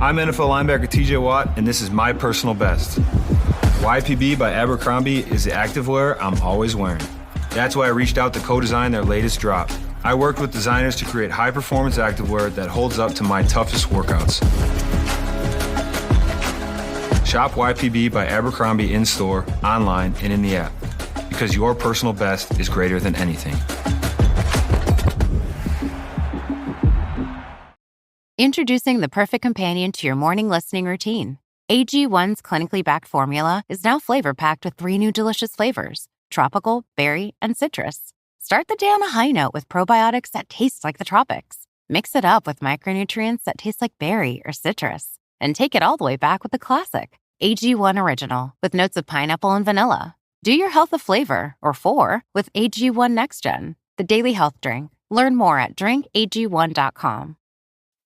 I'm NFL linebacker TJ Watt, and this is my personal best. YPB by Abercrombie is the activewear I'm always wearing. That's why I reached out to co-design their latest drop. I worked with designers to create high-performance activewear that holds up to my toughest workouts. Shop YPB by Abercrombie in-store, online, and in the app. Because your personal best is greater than anything. Introducing the perfect companion to your morning listening routine. AG1's clinically backed formula is now flavor-packed with 3 new delicious flavors: tropical, berry, and citrus. Start the day on a high note with probiotics that taste like the tropics. Mix it up with micronutrients that taste like berry or citrus. And take it all the way back with the classic, AG1 Original, with notes of pineapple and vanilla. Do your health a flavor, or 4, with AG1 Next Gen, the daily health drink. Learn more at drinkag1.com.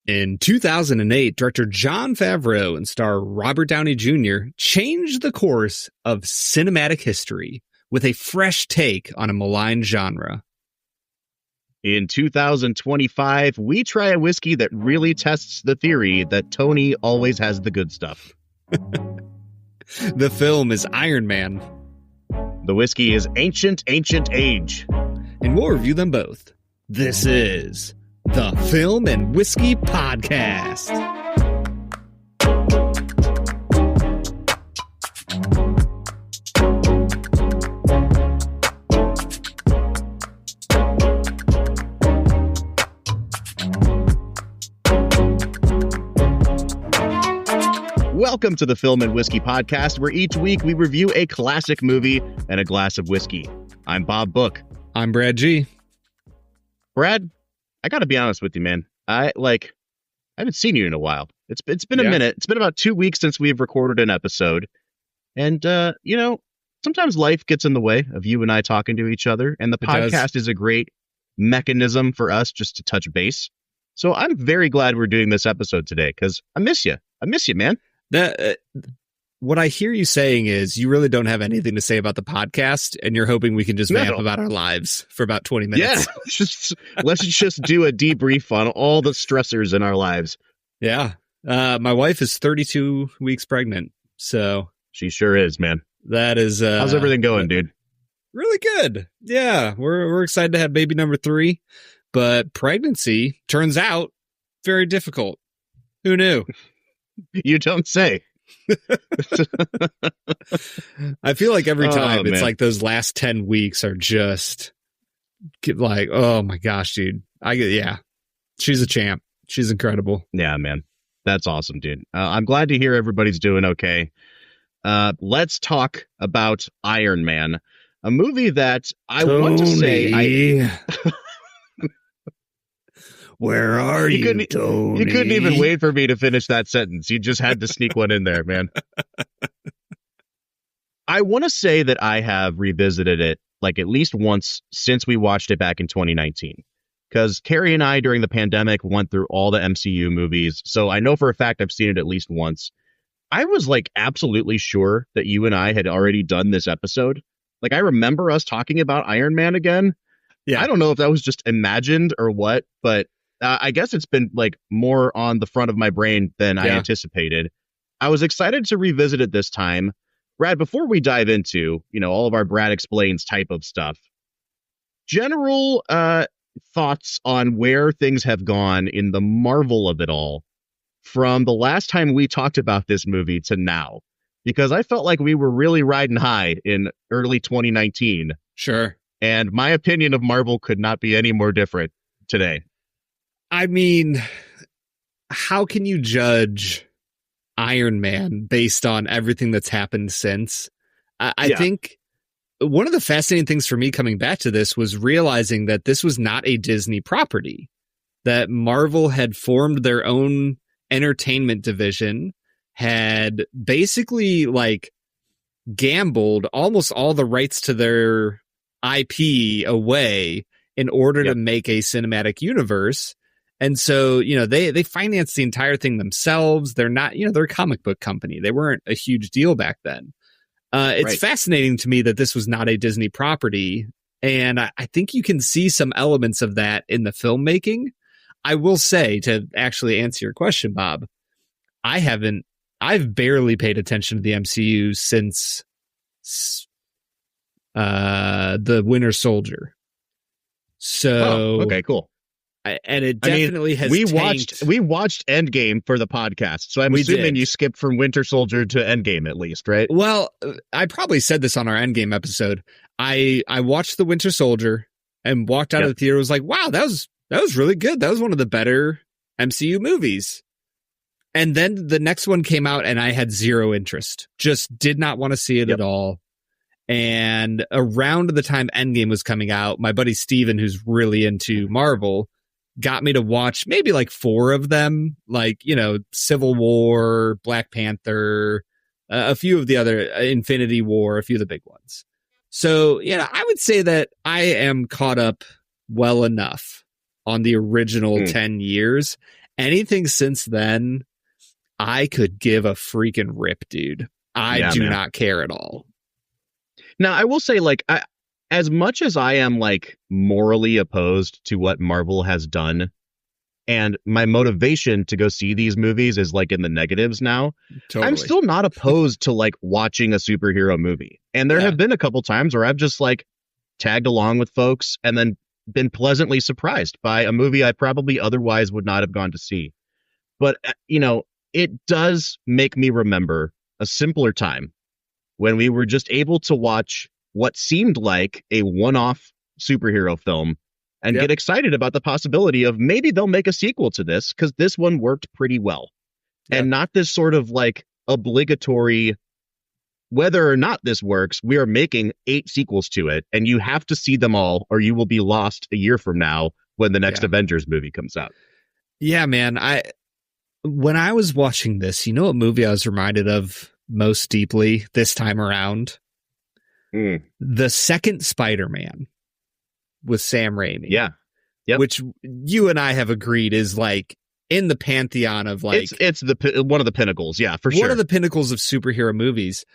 In 2008, director Jon Favreau and star Robert Downey Jr. changed the course of cinematic history with a fresh take on a maligned genre. In 2025, we try a whiskey that really tests the theory that Tony always has the good stuff. The film is Iron Man. The whiskey is Ancient Age. And we'll review them both. This is the Film and Whiskey Podcast. Welcome to the Film and Whiskey Podcast, where each week we review a classic movie and a glass of whiskey. I'm Bob Book. I'm Brad G. Brad, I gotta be honest with you, man. I haven't seen you in a while. It's been a minute. It's been about 2 weeks since we've recorded an episode. And, sometimes life gets in the way of you and I talking to each other. And the podcast is a great mechanism for us just to touch base. So I'm very glad we're doing this episode today because I miss you. I miss you, man. What I hear you saying is you really don't have anything to say about the podcast, and you're hoping we can just vamp about our lives for about 20 minutes. Yeah, let's just do a debrief on all the stressors in our lives. Yeah. My wife is 32 weeks pregnant, so she sure is, man. That is how's everything going, dude? Really good. Yeah, we're excited to have baby number 3, but pregnancy turns out very difficult. Who knew? You don't say. I feel like every time it's like those last 10 weeks are just like, oh my gosh, dude. She's a champ. She's incredible. Yeah, man. That's awesome, dude. I'm glad to hear everybody's doing okay. Let's talk about Iron Man, a movie that I want to say Where are you, Tony? You couldn't even wait for me to finish that sentence. You just had to sneak one in there, man. I want to say that I have revisited it like at least once since we watched it back in 2019. Because Carrie and I, during the pandemic, went through all the MCU movies. So I know for a fact I've seen it at least once. I was like absolutely sure that you and I had already done this episode. Like I remember us talking about Iron Man again. Yeah. I don't know if that was just imagined or what, but I guess it's been like more on the front of my brain than I anticipated. I was excited to revisit it this time. Brad, before we dive into, all of our Brad Explains type of stuff, general thoughts on where things have gone in the Marvel of it all from the last time we talked about this movie to now, because I felt like we were really riding high in early 2019. Sure. And my opinion of Marvel could not be any more different today. I mean, how can you judge Iron Man based on everything that's happened since? I think one of the fascinating things for me coming back to this was realizing that this was not a Disney property, that Marvel had formed their own entertainment division, had basically like gambled almost all the rights to their IP away in order to make a cinematic universe. And so, they financed the entire thing themselves. They're not, they're a comic book company. They weren't a huge deal back then. It's fascinating to me that this was not a Disney property. And I think you can see some elements of that in the filmmaking. I will say, to actually answer your question, Bob, I've barely paid attention to the MCU since the Winter Soldier. So okay, cool. And it definitely has we tanked. We watched Endgame for the podcast, so I'm assuming you skipped from Winter Soldier to Endgame at least, right? Well, I probably said this on our Endgame episode. I watched the Winter Soldier and walked out of the theater. Was like, wow, that was really good. That was one of the better MCU movies. And then the next one came out, and I had zero interest. Just did not want to see it at all. And around the time Endgame was coming out, my buddy Steven, who's really into Marvel, got me to watch maybe like 4 of them, like, Civil War, Black Panther, a few of the other, Infinity War, a few of the big ones. So, I would say that I am caught up well enough on the original 10 years. Anything since then, I could give a freaking rip, dude. I do not care at all. Now, I will say, like, as much as I am like morally opposed to what Marvel has done, and my motivation to go see these movies is like in the negatives now, I'm still not opposed to like watching a superhero movie. And there have been a couple times where I've just like tagged along with folks and then been pleasantly surprised by a movie I probably otherwise would not have gone to see. But, it does make me remember a simpler time when we were just able to watch what seemed like a one-off superhero film and get excited about the possibility of maybe they'll make a sequel to this because this one worked pretty well. And not this sort of like obligatory, whether or not this works, we are making 8 sequels to it and you have to see them all or you will be lost a year from now when the next Avengers movie comes out. Yeah, man. When I was watching this, what movie I was reminded of most deeply this time around? The second Spider-Man with Sam Raimi. Yeah. Yep. Which you and I have agreed is like in the pantheon of like... It's one of the pinnacles. Yeah, for sure. One of the pinnacles of superhero movies.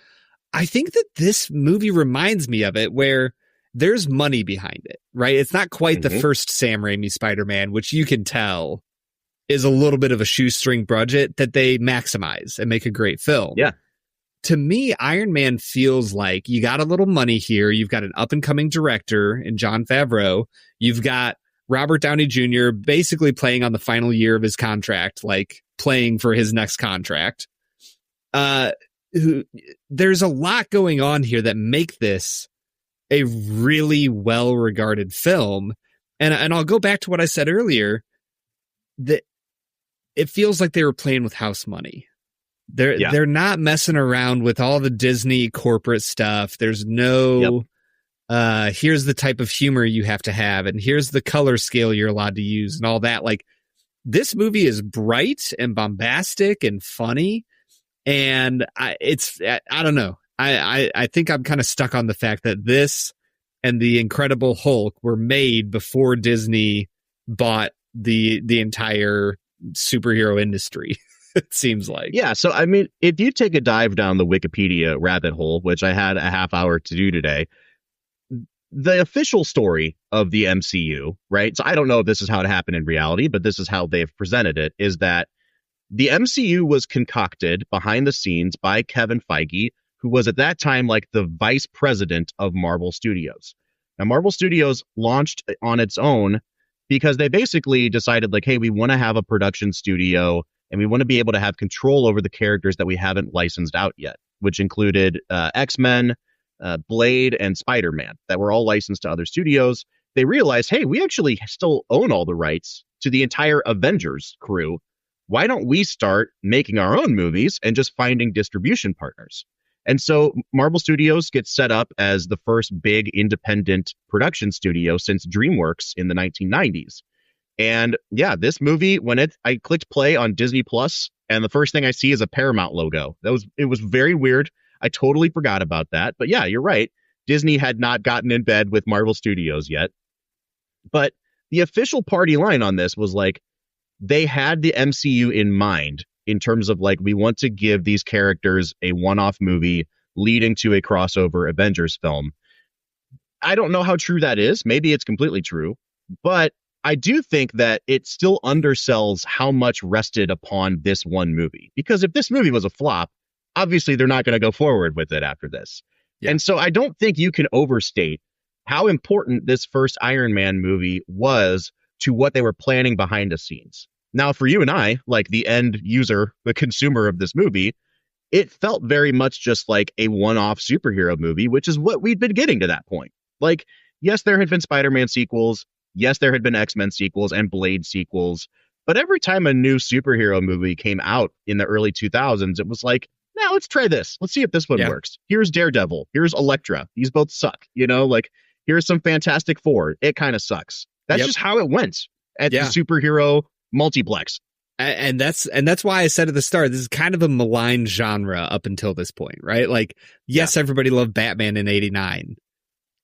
I think that this movie reminds me of it where there's money behind it, right? It's not quite the first Sam Raimi Spider-Man, which you can tell is a little bit of a shoestring budget that they maximize and make a great film. Yeah. To me, Iron Man feels like you got a little money here. You've got an up-and-coming director in Jon Favreau. You've got Robert Downey Jr. basically playing on the final year of his contract, like playing for his next contract. There's a lot going on here that make this a really well-regarded film. And I'll go back to what I said earlier, that it feels like they were playing with house money. They're not messing around with all the Disney corporate stuff. There's no, here's the type of humor you have to have, and here's the color scale you're allowed to use, and all that. Like, this movie is bright and bombastic and funny, and I don't know. I think I'm kind of stuck on the fact that this and the Incredible Hulk were made before Disney bought the entire superhero industry. It seems like. Yeah. So, I mean, if you take a dive down the Wikipedia rabbit hole, which I had a half hour to do today, the official story of the MCU, right? So I don't know if this is how it happened in reality, but this is how they've presented it, is that the MCU was concocted behind the scenes by Kevin Feige, who was at that time like the vice president of Marvel Studios. Now, Marvel Studios launched on its own because they basically decided like, hey, we want to have a production studio and we want to be able to have control over the characters that we haven't licensed out yet, which included X-Men, Blade, and Spider-Man that were all licensed to other studios. They realized, hey, we actually still own all the rights to the entire Avengers crew. Why don't we start making our own movies and just finding distribution partners? And so Marvel Studios gets set up as the first big independent production studio since DreamWorks in the 1990s. And yeah, this movie, I clicked play on Disney Plus, and the first thing I see is a Paramount logo. It was very weird. I totally forgot about that. But yeah, you're right. Disney had not gotten in bed with Marvel Studios yet. But the official party line on this was like, they had the MCU in mind in terms of like, we want to give these characters a one-off movie leading to a crossover Avengers film. I don't know how true that is. Maybe it's completely true. But I do think that it still undersells how much rested upon this one movie. Because if this movie was a flop, obviously they're not going to go forward with it after this. Yeah. And so I don't think you can overstate how important this first Iron Man movie was to what they were planning behind the scenes. Now, for you and I, like the end user, the consumer of this movie, it felt very much just like a one-off superhero movie, which is what we'd been getting to that point. Like, yes, there had been Spider-Man sequels. Yes, there had been X-Men sequels and Blade sequels. But every time a new superhero movie came out in the early 2000s, it was like, now let's try this. Let's see if this one works. Here's Daredevil. Here's Elektra. These both suck. You know, like, here's some Fantastic Four. It kind of sucks. That's just how it went at the superhero multiplex. And that's why I said at the start, this is kind of a maligned genre up until this point, right? Like, yes, everybody loved Batman in '89.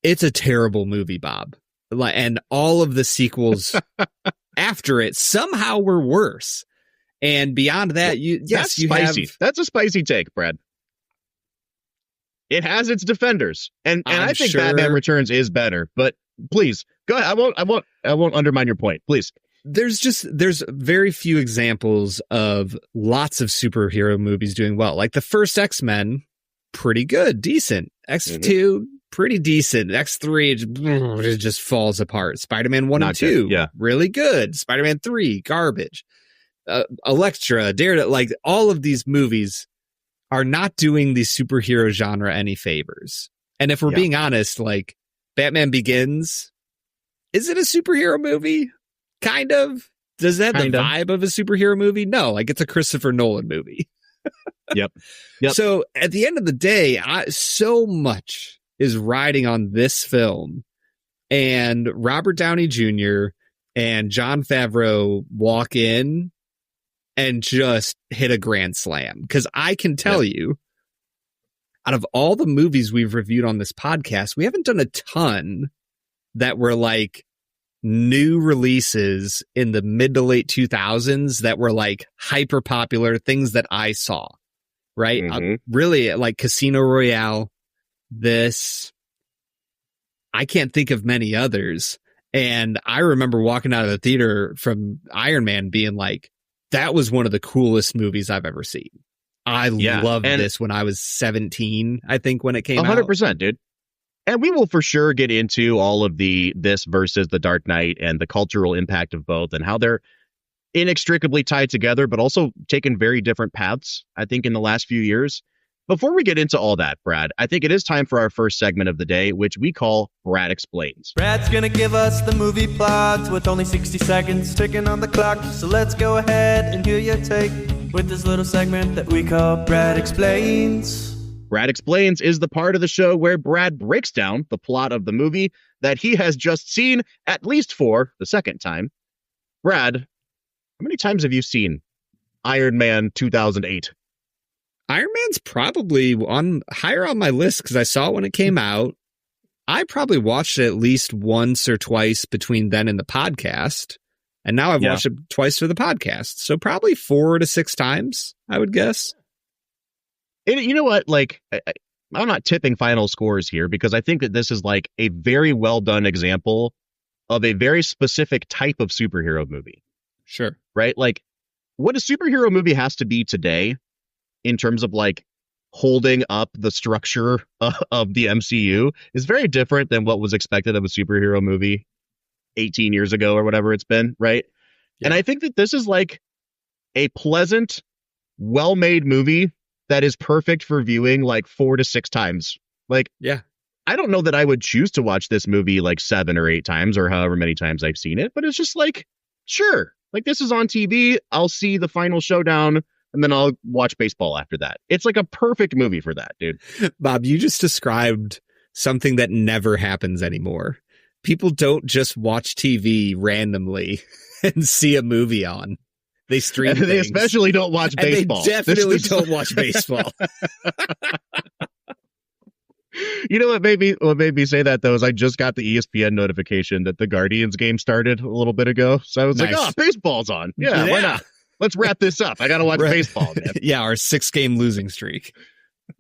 It's a terrible movie, Bob. And all of the sequels after it somehow were worse. And beyond that, that's spicy. That's a spicy take, Brad. It has its defenders, and I think Batman Returns is better. But please go ahead. I won't undermine your point. Please. There's very few examples of lots of superhero movies doing well. Like the first X-Men, pretty good, decent. X2, pretty decent. X3, it just falls apart. Spider-Man 1 and 2, really good. Spider-Man 3, garbage. Elektra, Daredevil, like all of these movies are not doing the superhero genre any favors. And if we're being honest, like Batman Begins, is it a superhero movie? Kind of. Does that have the vibe of a superhero movie? No, like it's a Christopher Nolan movie. Yep. So at the end of the day, so much is riding on this film, and Robert Downey Jr. and Jon Favreau walk in and just hit a grand slam. Because I can tell you, out of all the movies we've reviewed on this podcast, we haven't done a ton that were like new releases in the mid to late 2000s that were like hyper popular, things that I saw, right? Really, like Casino Royale, this, I can't think of many others. And I remember walking out of the theater from Iron Man being like, that was one of the coolest movies I've ever seen. I loved this when I was 17, I think, when it came 100%, out. 100%, dude. And we will for sure get into all of this versus The Dark Knight and the cultural impact of both and how they're inextricably tied together, but also taken very different paths, I think, in the last few years. Before we get into all that, Brad, I think it is time for our first segment of the day, which we call Brad Explains. Brad's gonna give us the movie plot with only 60 seconds ticking on the clock. So let's go ahead and hear your take with this little segment that we call Brad Explains. Brad Explains is the part of the show where Brad breaks down the plot of the movie that he has just seen, at least for the second time. Brad, how many times have you seen Iron Man 2008? Iron Man's probably higher on my list because I saw it when it came out. I probably watched it at least once or twice between then and the podcast. And now I've watched it twice for the podcast. So probably 4 to 6 times, I would guess. And you know what? Like, I'm not tipping final scores here because I think that this is like a very well done example of a very specific type of superhero movie. Sure. Right? Like, what a superhero movie has to be today in terms of like holding up the structure of the MCU is very different than what was expected of a superhero movie 18 years ago or whatever it's been, right? Yeah. And I think that this is like a pleasant, well-made movie that is perfect for viewing like 4 to 6 times. Like, I don't know that I would choose to watch this movie like 7 or 8 times or however many times I've seen it, but it's just like, sure, like this is on TV. I'll see the final showdown and then I'll watch baseball after that. It's like a perfect movie for that, dude. Bob, you just described something that never happens anymore. People don't just watch TV randomly and see a movie on. They stream and they especially don't watch baseball. They definitely don't watch baseball. You know what made me say that, though, is I just got the ESPN notification that the Guardians game started a little bit ago. So I was like, oh, baseball's on. Yeah, why not? Let's wrap this up. I got to watch baseball, man. Yeah, our 6-game losing streak.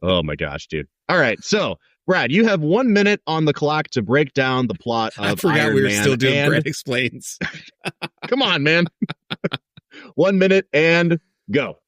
Oh, my gosh, dude. All right. So Brad, you have 1 minute on the clock to break down the plot of I forgot Iron we were Man still doing and... Brad Explains. Come on, man. 1 minute and go.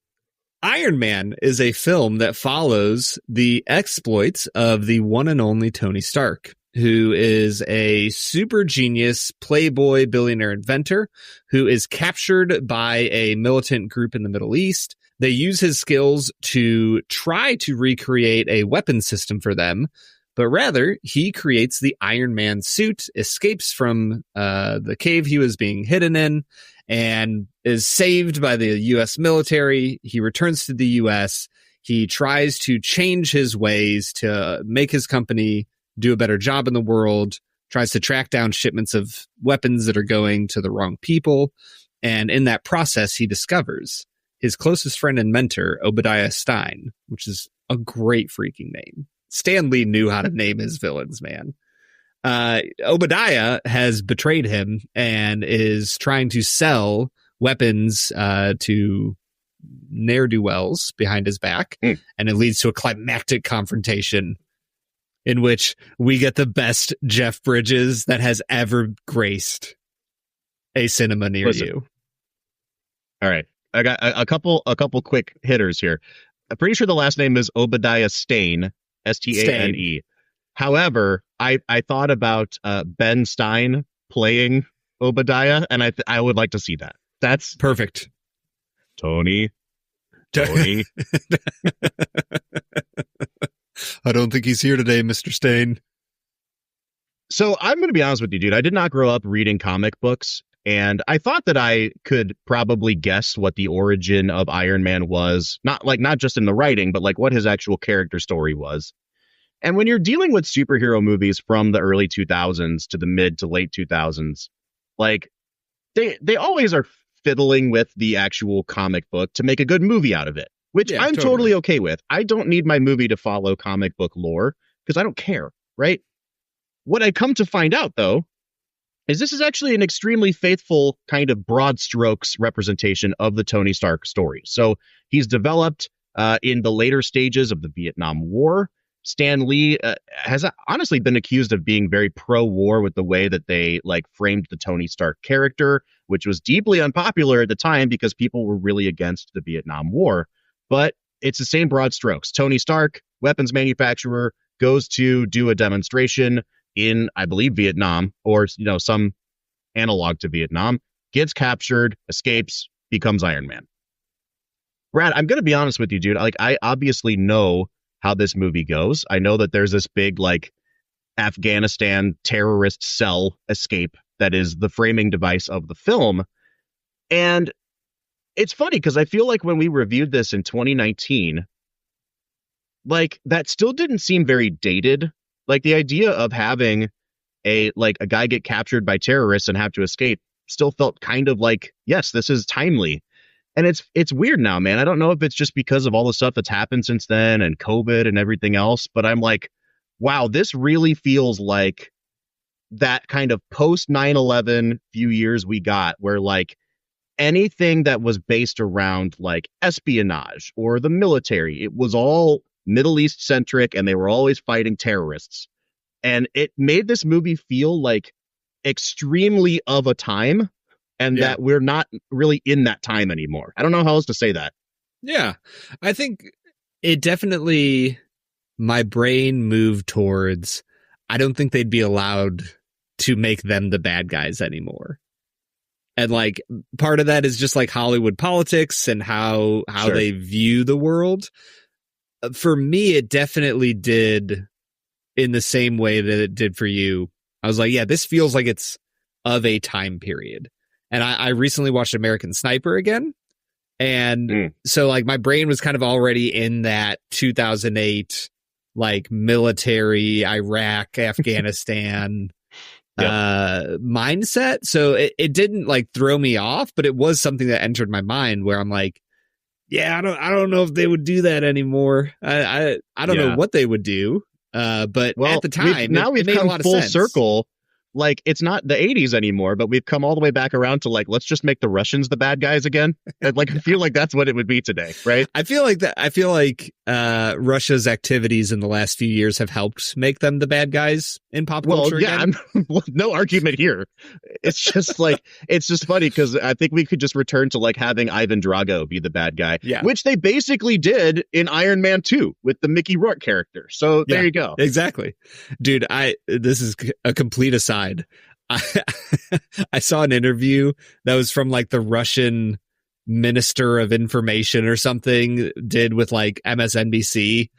Iron Man is a film that follows the exploits of the one and only Tony Stark, who is a super genius playboy billionaire inventor who is captured by a militant group in the Middle East. They use his skills to try to recreate a weapon system for them, but rather he creates the Iron Man suit, escapes from the cave he was being hidden in, and is saved by the U.S. military. He returns to the U.S. He tries to change his ways to make his company do a better job in the world, tries to track down shipments of weapons that are going to the wrong people. And in that process, he discovers his closest friend and mentor, Obadiah Stane, which is a great freaking name. Stan Lee knew how to name his villains, man. Obadiah has betrayed him and is trying to sell weapons to ne'er-do-wells behind his back. And it leads to a climactic confrontation in which we get the best Jeff Bridges that has ever graced a cinema near you. All right. I got a couple quick hitters here. I'm pretty sure the last name is Obadiah Stane, Stane. However, I thought about Ben Stein playing Obadiah, and I would like to see that. That's perfect. Tony. I don't think he's here today, Mr. Stane. So I'm going to be honest with you, dude. I did not grow up reading comic books, and I thought that I could probably guess what the origin of Iron Man was. Not just in the writing, but like what his actual character story was. And when you're dealing with superhero movies from the early 2000s to the mid to late 2000s, like they always are fiddling with the actual comic book to make a good movie out of it, which I'm totally okay with. I don't need my movie to follow comic book lore because I don't care, right? What I come to find out, though, is this is actually an extremely faithful kind of broad strokes representation of the Tony Stark story. So he's developed in the later stages of the Vietnam War. Stan Lee has honestly been accused of being very pro-war with the way that they framed the Tony Stark character, which was deeply unpopular at the time because people were really against the Vietnam War. But it's the same broad strokes. Tony Stark, weapons manufacturer, goes to do a demonstration in, I believe, Vietnam, or some analog to Vietnam, gets captured, escapes, becomes Iron Man. Brad, I'm going to be honest with you, dude. I obviously know how this movie goes. I know that there's this big Afghanistan terrorist cell escape that is the framing device of the film. And it's funny because I feel like when we reviewed this in 2019, that still didn't seem very dated. Like the idea of having a guy get captured by terrorists and have to escape still felt kind of yes, this is timely. And it's weird now, man. I don't know if it's just because of all the stuff that's happened since then and COVID and everything else, but I'm wow, this really feels like that kind of post 9/11 few years we got where anything that was based around espionage or the military, it was all Middle East centric and they were always fighting terrorists. And it made this movie feel extremely of a time. And that we're not really in that time anymore. I don't know how else to say that. Yeah, I think it definitely, my brain moved towards, I don't think they'd be allowed to make them the bad guys anymore. And part of that is just Hollywood politics and how they view the world. For me, it definitely did in the same way that it did for you. I was yeah, this feels like it's of a time period. And I recently watched American Sniper again. And so my brain was kind of already in that 2008, military, Iraq, Afghanistan mindset. So it didn't throw me off, but it was something that entered my mind where I'm yeah, I don't know if they would do that anymore. I don't know what they would do. But at the time, we've come full circle. like it's not the 80s anymore, but we've come all the way back around to like, let's just make the Russians the bad guys again. And like, I feel like that's what it would be today, right? I feel like Russia's activities in the last few years have helped make them the bad guys in pop culture. Again. No argument here. It's just like, it's just funny because I think we could just return to like having Ivan Drago be the bad guy, which they basically did in Iron Man 2 with the Mickey Rourke character. So there you go. Exactly. Dude, this is a complete aside. I saw an interview that was from like the Russian Minister of Information or something did with like MSNBC.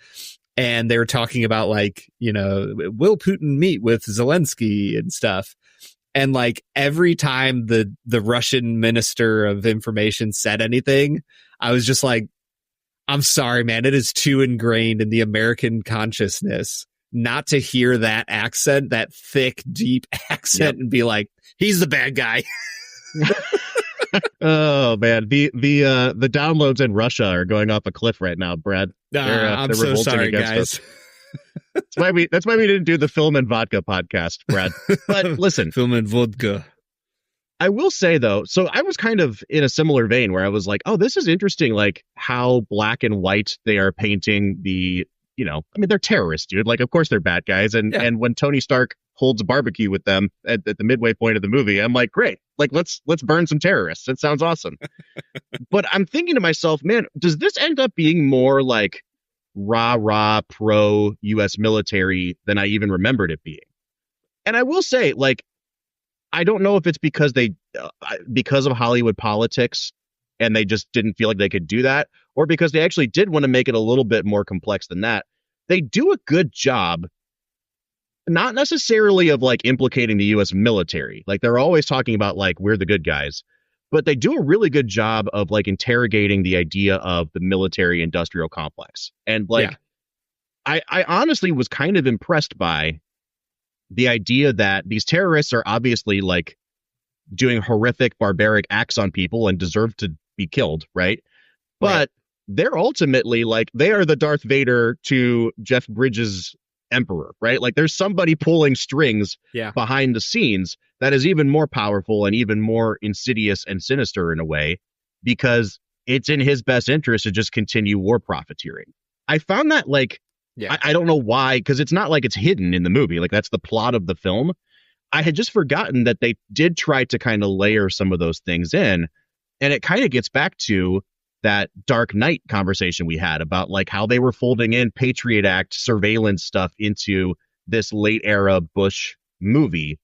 And they were talking about like, you know, will Putin meet with Zelensky and stuff. And like every time the Russian Minister of Information said anything, I was just like, I'm sorry, man. It is too ingrained in the American consciousness not to hear that accent, that thick, deep accent, and be like, he's the bad guy. Oh man, the downloads in Russia are going off a cliff right now, Brad. I'm so sorry, guys. That's why we didn't do the Film and Vodka podcast, Brad. But listen, Film and Vodka. I will say though, so I was kind of in a similar vein where I was like, oh, this is interesting, like how black and white they are painting the, you know, I mean, they're terrorists, dude. Like, of course they're bad guys. And when Tony Stark holds a barbecue with them at the midway point of the movie, I'm like, great, like let's burn some terrorists. That sounds awesome. But I'm thinking to myself, man, does this end up being more like rah pro U.S. military than I even remembered it being? And I will say, like, I don't know if it's because of Hollywood politics and they just didn't feel like they could do that, or because they actually did want to make it a little bit more complex than that. They do a good job, not necessarily of like implicating the U.S. military. Like they're always talking about like, we're the good guys, but they do a really good job of like interrogating the idea of the military industrial complex. And like, I honestly was kind of impressed by the idea that these terrorists are obviously like doing horrific, barbaric acts on people and deserve to be killed, right? But they're ultimately like, they are the Darth Vader to Jeff Bridges' Emperor, right? Like there's somebody pulling strings behind the scenes that is even more powerful and even more insidious and sinister in a way, because it's in his best interest to just continue war profiteering. I found that like, I don't know why, because it's not like it's hidden in the movie. Like that's the plot of the film. I had just forgotten that they did try to kind of layer some of those things in. And it kind of gets back to that Dark Knight conversation we had about like how they were folding in Patriot Act surveillance stuff into this late era Bush movie.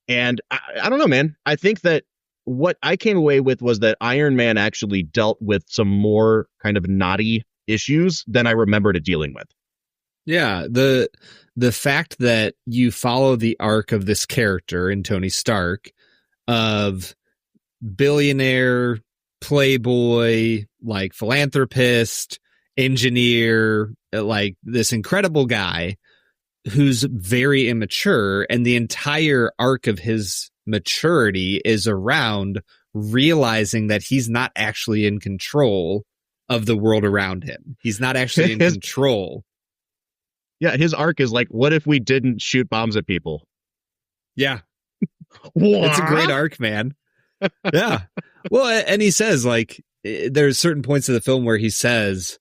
And I don't know, man. I think that what I came away with was that Iron Man actually dealt with some more kind of knotty issues than I remembered it dealing with. Yeah, the fact that you follow the arc of this character in Tony Stark of billionaire, playboy, like philanthropist, engineer, like this incredible guy who's very immature, and the entire arc of his maturity is around realizing that he's not actually in control of the world around him. He's not actually in control. Yeah, his arc is like, what if we didn't shoot bombs at people? Yeah. It's a great arc, man. Yeah. Well, and he says, like, there's certain points of the film where he says,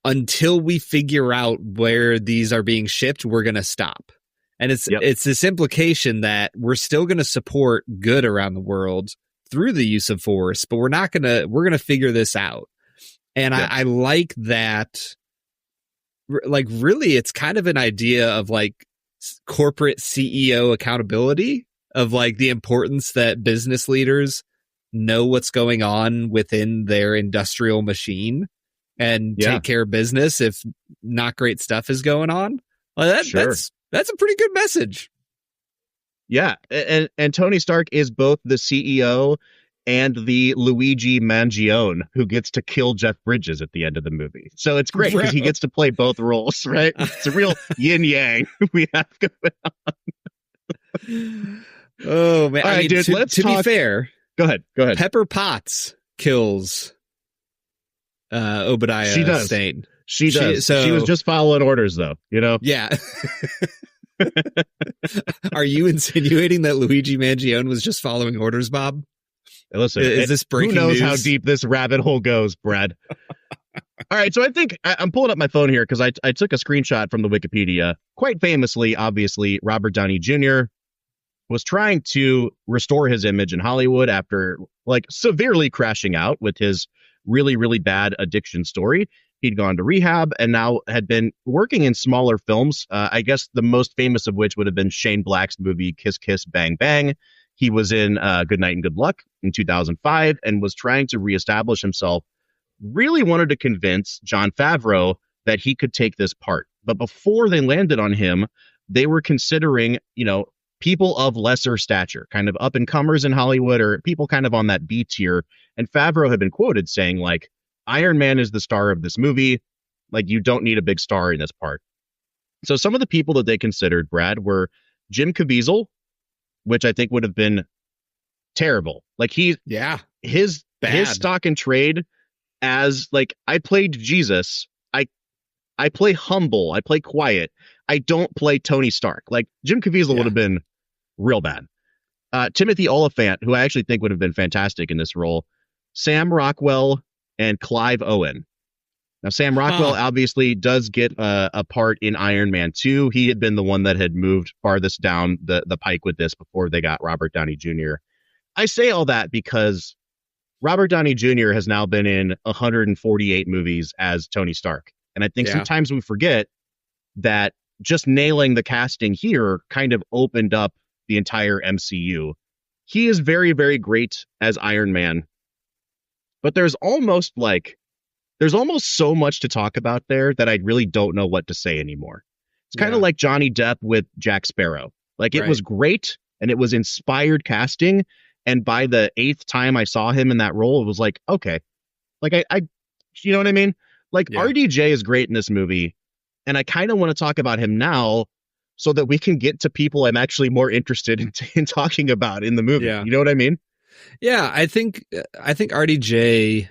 until we figure out where these are being shipped, we're going to stop. And it's this implication that we're still going to support good around the world through the use of force, but we're going to figure this out. And I like that. Like, really, it's kind of an idea of like corporate CEO accountability, of like the importance that business leaders know what's going on within their industrial machine and take care of business if not great stuff is going on. Well, that's a pretty good message. Yeah. And Tony Stark is both the CEO and the Luigi Mangione who gets to kill Jeff Bridges at the end of the movie. So it's great because he gets to play both roles, right? It's a real yin yang we have going on. Oh, man. All right, dude, to be fair. Go ahead. Pepper Potts kills Obadiah Stane. She does. She was just following orders, though, you know? Yeah. Are you insinuating that Luigi Mangione was just following orders, Bob? Listen, is this breaking who knows news? How deep this rabbit hole goes, Brad? All right, so I think I'm pulling up my phone here because I took a screenshot from the Wikipedia. Quite famously, obviously, Robert Downey Jr. was trying to restore his image in Hollywood after severely crashing out with his really, really bad addiction story. He'd gone to rehab and now had been working in smaller films. I guess the most famous of which would have been Shane Black's movie Kiss Kiss Bang Bang. He was in Good Night and Good Luck in 2005 and was trying to reestablish himself. Really wanted to convince Jon Favreau that he could take this part. But before they landed on him, they were considering, people of lesser stature, kind of up and comers in Hollywood or people kind of on that B tier. And Favreau had been quoted saying Iron Man is the star of this movie. You don't need a big star in this part. So some of the people that they considered, Brad, were Jim Caviezel, which I think would have been terrible. His stock and trade as I played Jesus. I play humble. I play quiet. I don't play Tony Stark. Jim Caviezel would have been real bad. Timothy Olyphant, who I actually think would have been fantastic in this role. Sam Rockwell and Clive Owen. Now, Sam Rockwell obviously does get a part in Iron Man 2. He had been the one that had moved farthest down the pike with this before they got Robert Downey Jr. I say all that because Robert Downey Jr. has now been in 148 movies as Tony Stark. And I think sometimes we forget that just nailing the casting here kind of opened up the entire MCU. He is very, very great as Iron Man. But there's almost so much to talk about there that I really don't know what to say anymore. It's kind of like Johnny Depp with Jack Sparrow. It was great and it was inspired casting. And by the 8th time I saw him in that role, it was okay. I you know what I mean? RDJ is great in this movie. And I kind of want to talk about him now so that we can get to people I'm actually more interested in talking about in the movie. Yeah. You know what I mean? Yeah, I think RDJ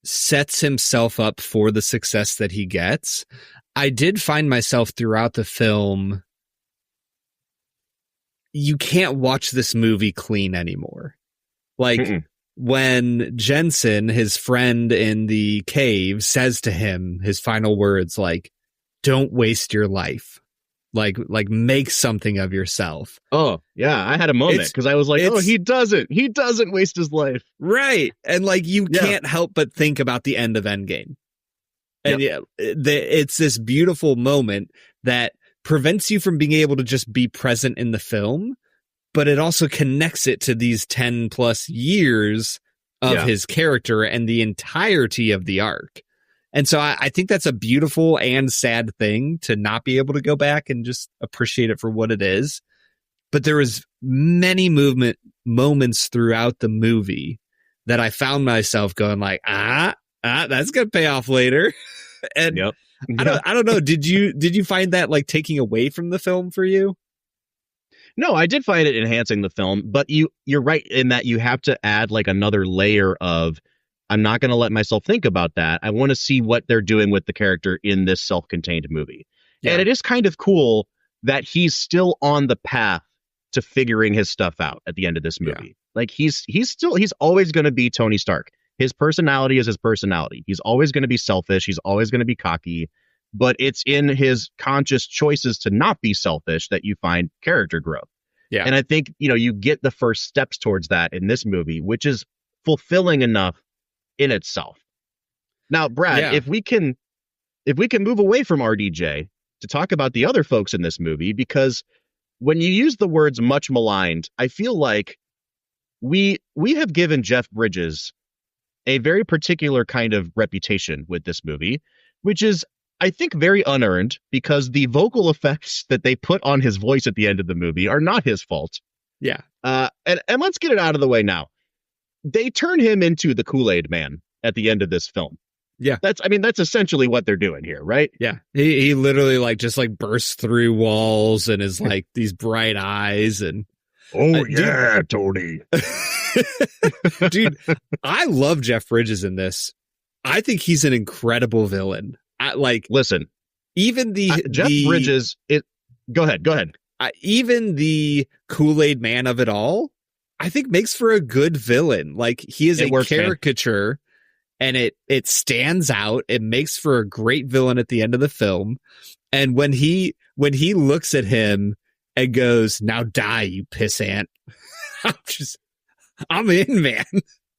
sets himself up for the success that he gets. I did find myself throughout the film, you can't watch this movie clean anymore. When Jensen, his friend in the cave, says to him his final words, don't waste your life. Make something of yourself. Oh, yeah. I had a moment because I was he doesn't waste his life. Right. And you can't help but think about the end of Endgame. And it's this beautiful moment that prevents you from being able to just be present in the film, but it also connects it to these 10 plus years of his character and the entirety of the arc. And so I think that's a beautiful and sad thing to not be able to go back and just appreciate it for what it is. But there was many moments throughout the movie that I found myself going that's going to pay off later. And I don't know. Did you find that taking away from the film for you? No, I did find it enhancing the film, but you're right in that you have to add another layer of, I'm not going to let myself think about that. I want to see what they're doing with the character in this self-contained movie. Yeah. And it is kind of cool that he's still on the path to figuring his stuff out at the end of this movie. He's always going to be Tony Stark. His personality is his personality. He's always going to be selfish. He's always going to be cocky, but it's in his conscious choices to not be selfish that you find character growth. Yeah. And I think, you get the first steps towards that in this movie, which is fulfilling enough in itself. Now, Brad, if we can move away from RDJ to talk about the other folks in this movie, because when you use the words much maligned, I feel like we have given Jeff Bridges a very particular kind of reputation with this movie, which is, I think, very unearned because the vocal effects that they put on his voice at the end of the movie are not his fault. Yeah. And let's get it out of the way now. They turn him into the Kool-Aid Man at the end of this film. Yeah. That's essentially what they're doing here, right? Yeah. He literally just bursts through walls and is these bright eyes and Tony. Dude, I love Jeff Bridges in this. I think he's an incredible villain. Listen, even Jeff Bridges, Go ahead. Even the Kool-Aid man of it all, I think makes for a good villain. Like, he is a caricature, man. And it stands out. It makes for a great villain at the end of the film. And when he looks at him and goes, "Now die, you pissant," I'm in, man.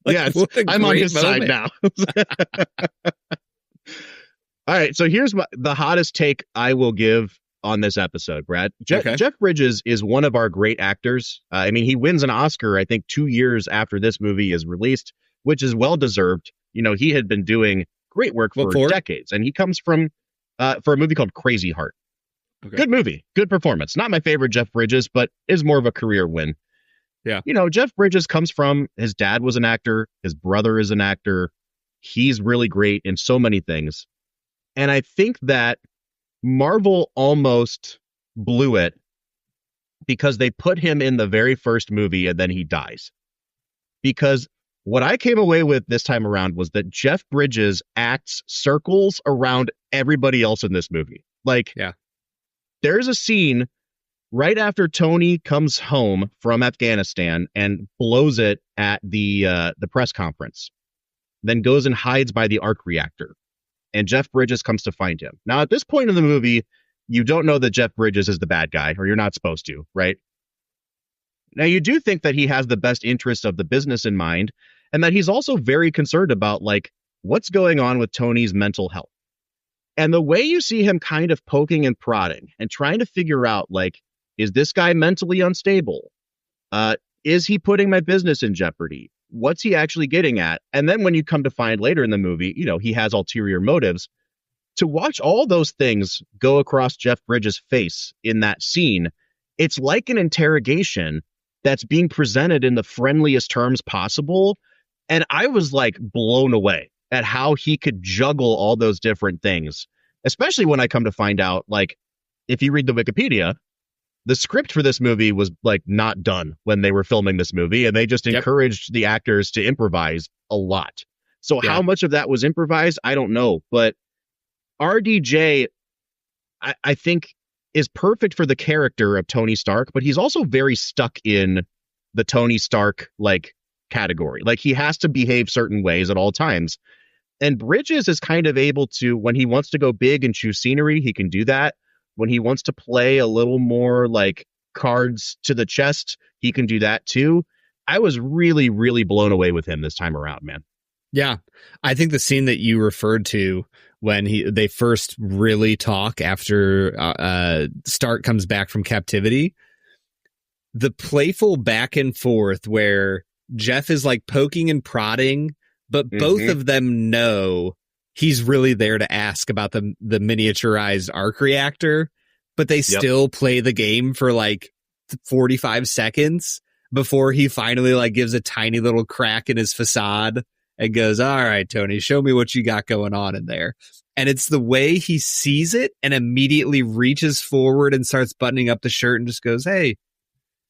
Like, yeah, I'm on his side now. All right, so here's the hottest take I will give on this episode, Brad. Jeff Bridges is one of our great actors. I mean, he wins an Oscar, I think, 2 years after this movie is released, which is well-deserved. You know, he had been doing great work for decades, and he comes from for a movie called Crazy Heart. Okay. Good movie, good performance. Not my favorite Jeff Bridges, but is more of a career win. Yeah. You know, Jeff Bridges comes from, his dad was an actor, his brother is an actor. He's really great in so many things. And I think that Marvel almost blew it because they put him in the very first movie and then he dies. Because what I came away with this time around was that Jeff Bridges acts circles around everybody else in this movie. Like, yeah, there's a scene right after Tony comes home from Afghanistan and blows it at the press conference, then goes and hides by the arc reactor. And Jeff Bridges comes to find him. Now, at this point in the movie, you don't know that Jeff Bridges is the bad guy, or you're not supposed to, right? Now, you do think that he has the best interest of the business in mind, and that he's also very concerned about, like, what's going on with Tony's mental health. And the way you see him kind of poking and prodding and trying to figure out, like, is this guy mentally unstable? Is he putting my business in jeopardy? What's he actually getting at? And then when you come to find later in the movie, you know, he has ulterior motives. To watch all those things go across Jeff Bridges' face in that scene, it's like an interrogation that's being presented in the friendliest terms possible. And I was like blown away at how he could juggle all those different things, especially when I come to find out, like, if you read the Wikipedia, the script for this movie was like not done when they were filming this movie, and they just encouraged the actors to improvise a lot. So how much of that was improvised, I don't know. But RDJ, I think, is perfect for the character of Tony Stark, but he's also very stuck in the Tony Stark like category. Like, he has to behave certain ways at all times. And Bridges is kind of able to, when he wants to go big and choose scenery, he can do that. When he wants to play a little more like cards to the chest, he can do that too. I was really, really blown away with him this time around, man. Yeah. I think the scene that you referred to when they first really talk after Stark comes back from captivity, the playful back and forth where Jeff is like poking and prodding, but both of them know he's really there to ask about the miniaturized arc reactor, but they still play the game for like 45 seconds before he finally like gives a tiny little crack in his facade and goes, "All right, Tony, show me what you got going on in there." And it's the way he sees it and immediately reaches forward and starts buttoning up the shirt and just goes, "Hey,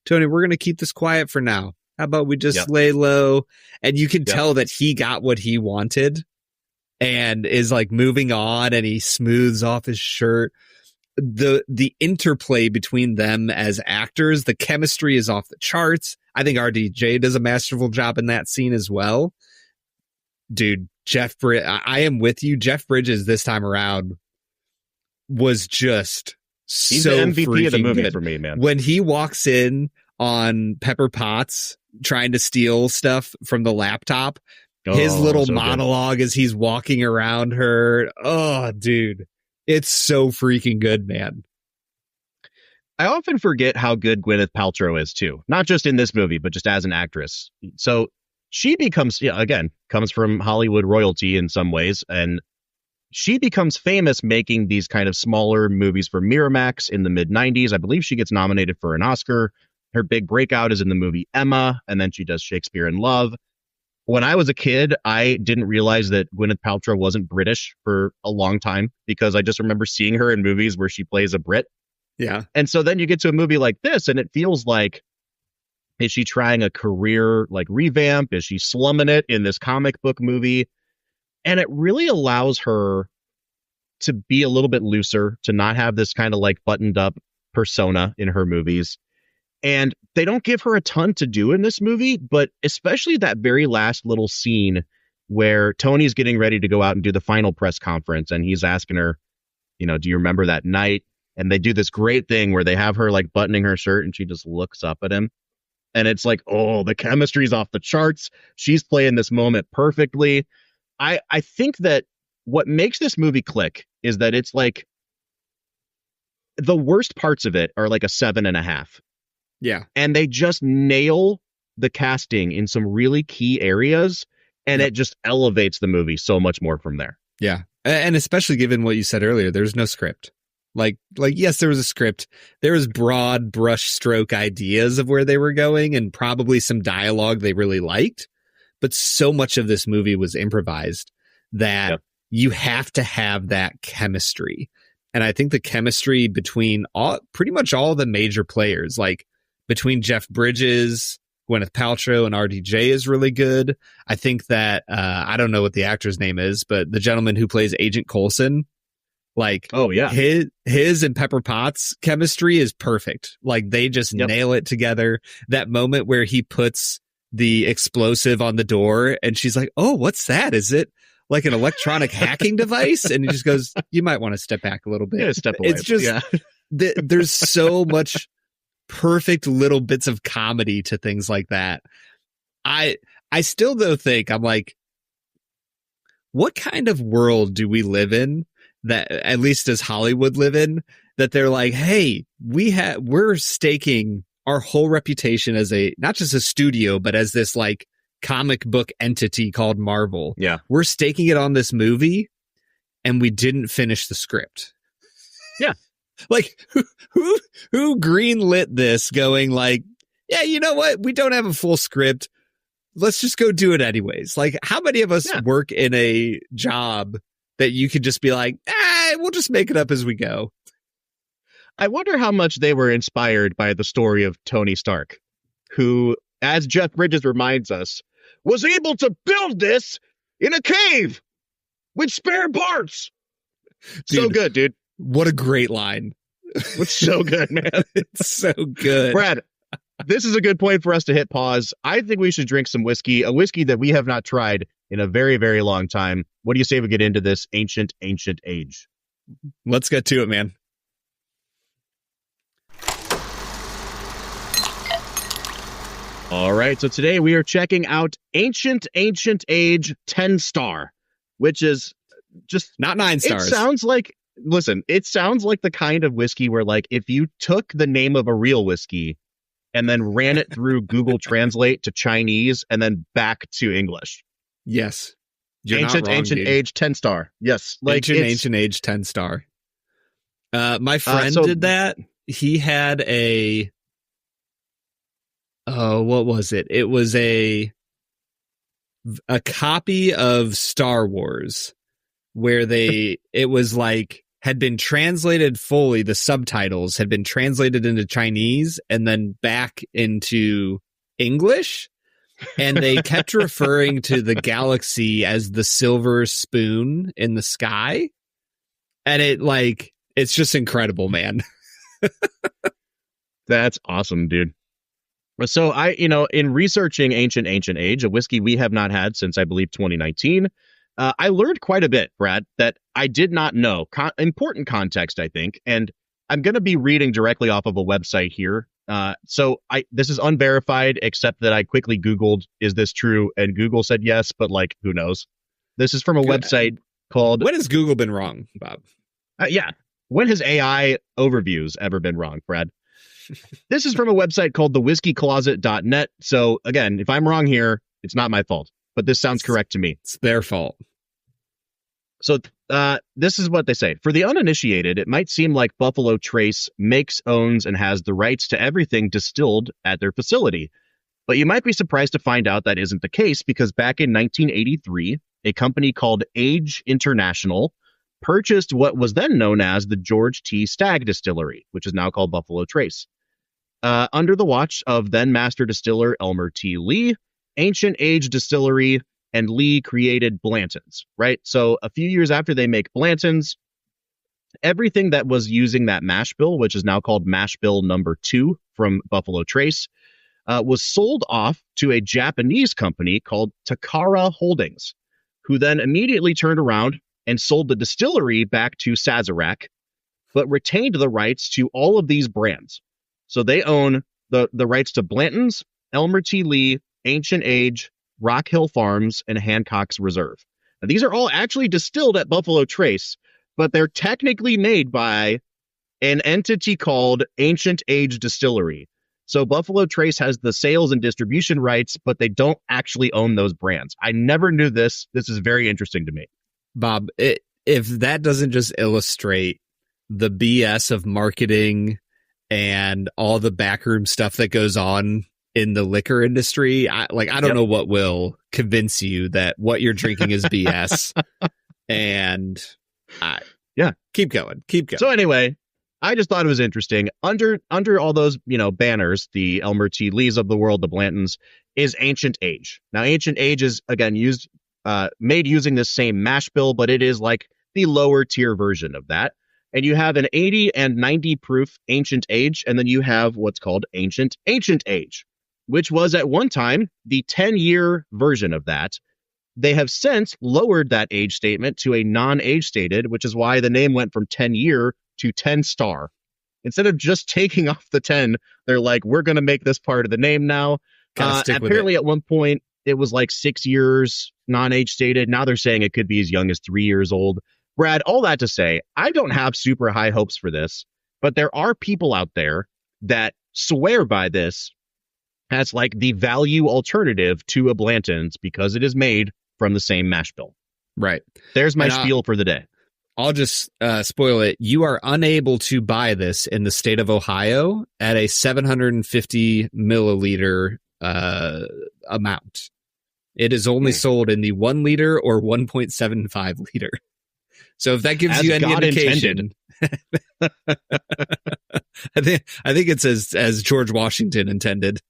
Tony, we're going to keep this quiet for now. How about we just lay low?" And you can tell that he got what he wanted and is like moving on, and he smooths off his shirt. The interplay between them as actors, the chemistry is off the charts. I think RDJ does a masterful job in that scene as well. Dude, I am with you. Jeff Bridges this time around was just He's so the MVP of the movie good. For me, man. When he walks in on Pepper Potts trying to steal stuff from the laptop, his little monologue as he's walking around her. Oh, dude, it's so freaking good, man. I often forget how good Gwyneth Paltrow is, too. Not just in this movie, but just as an actress. So she becomes, again, comes from Hollywood royalty in some ways. And she becomes famous making these kind of smaller movies for Miramax in the mid-90s. I believe she gets nominated for an Oscar. Her big breakout is in the movie Emma, and then she does Shakespeare in Love. When I was a kid, I didn't realize that Gwyneth Paltrow wasn't British for a long time because I just remember seeing her in movies where she plays a Brit. Yeah. And so then you get to a movie like this, and it feels like, is she trying a career like revamp? Is she slumming it in this comic book movie? And it really allows her to be a little bit looser, to not have this kind of like buttoned up persona in her movies. And they don't give her a ton to do in this movie, but especially that very last little scene where Tony's getting ready to go out and do the final press conference, and he's asking her, do you remember that night? And they do this great thing where they have her like buttoning her shirt and she just looks up at him. And it's like, oh, the chemistry's off the charts. She's playing this moment perfectly. I think that what makes this movie click is that it's like the worst parts of it are like a 7.5. Yeah. And they just nail the casting in some really key areas. And it just elevates the movie so much more from there. Yeah. And especially given what you said earlier, there's no script. Like, yes, there was a script. There was broad brush stroke ideas of where they were going and probably some dialogue they really liked. But so much of this movie was improvised that you have to have that chemistry. And I think the chemistry between pretty much all the major players, like between Jeff Bridges, Gwyneth Paltrow, and RDJ is really good. I think that, I don't know what the actor's name is, but the gentleman who plays Agent Coulson, like, oh yeah, his and Pepper Potts chemistry is perfect. Like they just nail it together. That moment where he puts the explosive on the door and she's like, oh, what's that? Is it like an electronic hacking device? And he just goes, you might want to step back a little bit. Yeah, step away. It's just, there's so much perfect little bits of comedy to things like that. I still though think, I'm like, what kind of world do we live in that, at least does Hollywood live in, that they're like, hey, we're staking our whole reputation as not just a studio, but as this like comic book entity called Marvel. Yeah. We're staking it on this movie and we didn't finish the script. Yeah. Like who greenlit this going like, yeah, you know what? We don't have a full script. Let's just go do it anyways. Like how many of us work in a job that you could just be like, we'll just make it up as we go. I wonder how much they were inspired by the story of Tony Stark, who, as Jeff Bridges reminds us, was able to build this in a cave with spare parts. Dude, so good, dude. What a great line. It's so good, man. It's so good. Brad, this is a good point for us to hit pause. I think we should drink some whiskey, a whiskey that we have not tried in a very, very long time. What do you say we get into this ancient age? Let's get to it, man. All right, so today we are checking out Ancient Age 10 Star, which is just not 9 stars. It sounds like the kind of whiskey where, like, if you took the name of a real whiskey and then ran it through Google Translate to Chinese and then back to English. Yes. Ancient Age 10 Star. Yes. Like Ancient Age 10 Star. My friend did that. He had what was it? It was a copy of Star Wars where it was like had been translated fully. The subtitles had been translated into Chinese and then back into English. And they kept referring to the galaxy as the silver spoon in the sky. And it's just incredible, man. That's awesome, dude. So in researching Ancient Age, a whiskey we have not had since I believe 2019, I learned quite a bit, Brad, that I did not know. Important context, I think. And I'm going to be reading directly off of a website here. So this is unverified, except that I quickly Googled, is this true? And Google said yes, but like, who knows? This is from a website called... When has Google been wrong, Bob? Yeah. When has AI overviews ever been wrong, Brad? This is from a website called thewhiskeycloset.net. So again, if I'm wrong here, it's not my fault, but this sounds correct to me. It's their fault. So this is what they say. For the uninitiated, it might seem like Buffalo Trace makes, owns, and has the rights to everything distilled at their facility. But you might be surprised to find out that isn't the case, because back in 1983, a company called Age International purchased what was then known as the George T. Stagg Distillery, which is now called Buffalo Trace. Under the watch of then master distiller Elmer T. Lee, Ancient Age Distillery and Lee created Blanton's, right? So a few years after they make Blanton's, everything that was using that mash bill, which is now called mash bill number 2 from Buffalo Trace, was sold off to a Japanese company called Takara Holdings, who then immediately turned around and sold the distillery back to Sazerac, but retained the rights to all of these brands. So they own the rights to Blanton's, Elmer T. Lee, Ancient Age, Rock Hill Farms, and Hancock's Reserve. Now, these are all actually distilled at Buffalo Trace, but they're technically made by an entity called Ancient Age Distillery. So Buffalo Trace has the sales and distribution rights, but they don't actually own those brands. I never knew this. This is very interesting to me. Bob, if that doesn't just illustrate the BS of marketing and all the backroom stuff that goes on in the liquor industry, I don't know what will convince you that what you're drinking is BS. And keep going. So anyway, I just thought it was interesting. Under all those, banners, the Elmer T. Lees of the world, the Blantons, is Ancient Age. Now, Ancient Age is, again, made using this same mash bill, but it is like the lower tier version of that. And you have an 80 and 90 proof Ancient Age, and then you have what's called Ancient Age, which was at one time the 10-year version of that. They have since lowered that age statement to a non-age stated, which is why the name went from 10-year to 10-star. Instead of just taking off the 10, they're like, we're going to make this part of the name now. Apparently, at one point, it was like 6 years non-age stated. Now they're saying it could be as young as 3 years old. Brad, all that to say, I don't have super high hopes for this, but there are people out there that swear by this as like the value alternative to a Blanton's because it is made from the same mash bill. Right. There's my spiel for the day. I'll just spoil it. You are unable to buy this in the state of Ohio at a 750 milliliter amount. It is only sold in the 1 liter or 1.75 liter. So if that gives you any God indication, I think it's as George Washington intended.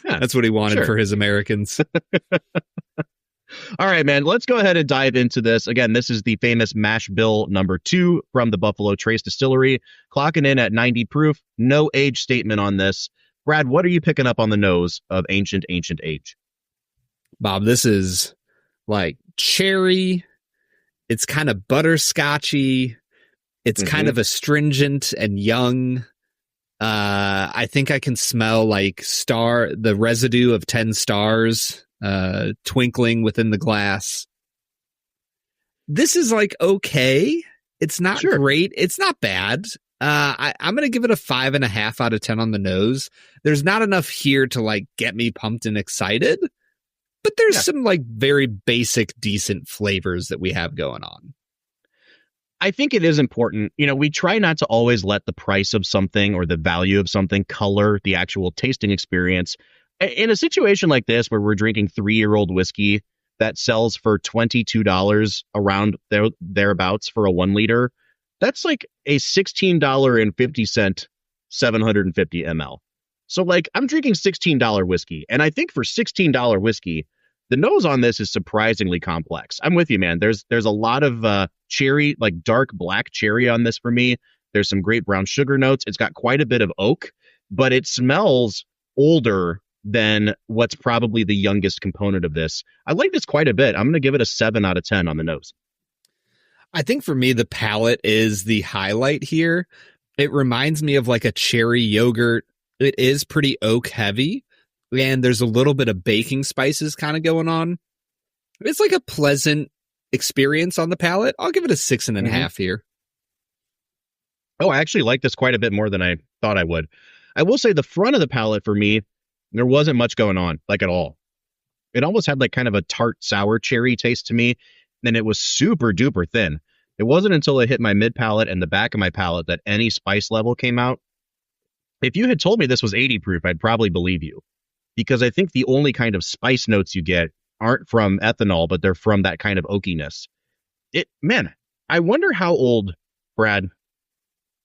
Yeah, that's what he wanted for his Americans. All right, man, let's go ahead and dive into this. Again, this is the famous mash bill number 2 from the Buffalo Trace Distillery, clocking in at 90 proof. No age statement on this. Brad, what are you picking up on the nose of Ancient Age? Bob, this is like cherry. It's kind of butterscotchy. It's kind of astringent and young. I think I can smell like the residue of 10 stars twinkling within the glass. This is like okay. It's not great. It's not bad. I'm going to give it a 5.5 out of 10 on the nose. There's not enough here to like get me pumped and excited, but there's some like very basic, decent flavors that we have going on. I think it is important. We try not to always let the price of something or the value of something color the actual tasting experience. In a situation like this, where we're drinking 3-year-old whiskey that sells for $22 around thereabouts for a 1 liter, that's like a $16.50, 750 ml. So like I'm drinking $16 whiskey. And I think for $16 whiskey, the nose on this is surprisingly complex. I'm with you, man. There's a lot of cherry, like dark black cherry on this for me. There's some great brown sugar notes. It's got quite a bit of oak, but it smells older than what's probably the youngest component of this. I like this quite a bit. I'm going to give it a 7 out of 10 on the nose. I think for me, the palate is the highlight here. It reminds me of like a cherry yogurt. It is pretty oak heavy, and there's a little bit of baking spices kind of going on. It's like a pleasant experience on the palate. I'll give it a 6.5 here. Oh, I actually like this quite a bit more than I thought I would. I will say the front of the palate for me, there wasn't much going on, like at all. It almost had like kind of a tart sour cherry taste to me, and it was super duper thin. It wasn't until it hit my mid palate and the back of my palate that any spice level came out. If you had told me this was 80 proof, I'd probably believe you, because I think the only kind of spice notes you get aren't from ethanol, but they're from that kind of oakiness. I wonder how old, Brad,